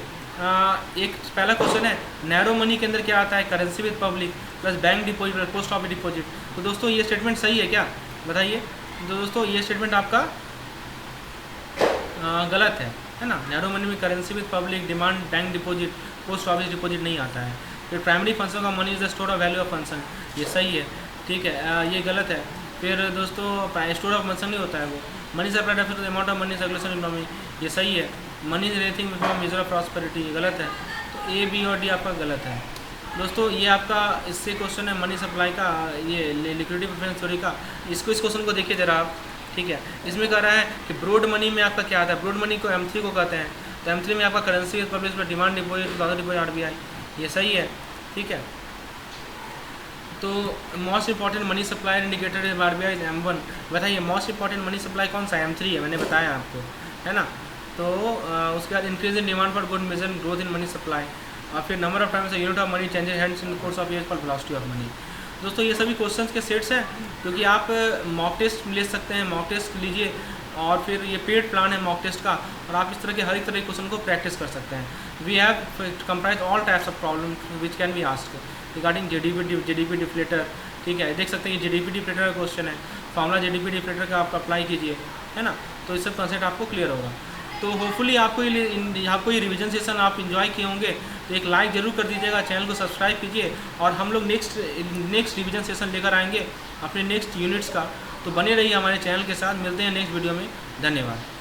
एक पहला क्वेश्चन है, नैरो मनी के अंदर क्या आता है, currency with public plus bank deposit plus post office deposit. तो दोस्तों ये स्टेटमेंट सही है क्या, बताइए। तो दोस्तों ये स्टेटमेंट आपका गलत है ना। नैरो मनी में currency with public, demand, bank deposit, post office deposit नहीं आता है। फिर प्राइमरी फंक्शन का money is the store of value of function, ये सही है, ठीक है, ये गलत है। फिर दोस्तों स्टोर ऑफ फंक्शन नहीं होता है वो। Money supply refer to the amount of money circulation economy, ये सही है। Money is anything from measure of prosperity, ये गलत है। तो ए बी और डी आपका गलत है दोस्तों। ये आपका इससे क्वेश्चन है मनी सप्लाई का, ये लिक्विडिटी प्रेफरेंस थ्योरी का। इस क्वेश्चन को देखिए जरा आप, ठीक है। इसमें कह रहा है कि ब्रॉड मनी में आपका क्या आता है, ब्रॉड मनी को M3 को कहते हैं। तो M3 में आपका currency with public plus demand deposit plus deposit RBI, ये सही है, ठीक है। तो most important money supply indicator is RBI is M1। बताइए मोस्ट इंपॉर्टेंट मनी सप्लाई कौन सा है, M3 है, मैंने बताया आपको, है ना। तो उसके बाद increase in demand for good measure growth in money supply, और फिर number of times unit of money changes hands in course of years for velocity of money. दोस्तों ये सभी क्वेश्चंस के सेट्स हैं, क्योंकि आप मॉक टेस्ट ले सकते हैं, मॉक टेस्ट लीजिए, और फिर ये पेड प्लान है मॉक टेस्ट का, और आप इस तरह के हर एक तरह के क्वेश्चन को प्रैक्टिस कर सकते हैं। We have comprise all types of problem which can be asked regarding GDP deflator, ठीक है। देख सकते हैं ये जीडीपी डिफ्लेटर का क्वेश्चन है, फॉर्मूला जीडीपी डिफ्लेटर का आप अप्लाई कीजिए, है ना। तो इस सब कॉन्सेप्ट आपको क्लियर होगा। तो होपफुली आपको ये रिवीजन सेशन आप इन्जॉय किए होंगे। तो एक लाइक ज़रूर कर दीजिएगा, चैनल को सब्सक्राइब कीजिए, और हम लोग नेक्स्ट रिवीजन सेशन लेकर आएंगे अपने नेक्स्ट यूनिट्स का। तो बने रहिए हमारे चैनल के साथ, मिलते हैं नेक्स्ट वीडियो में, धन्यवाद।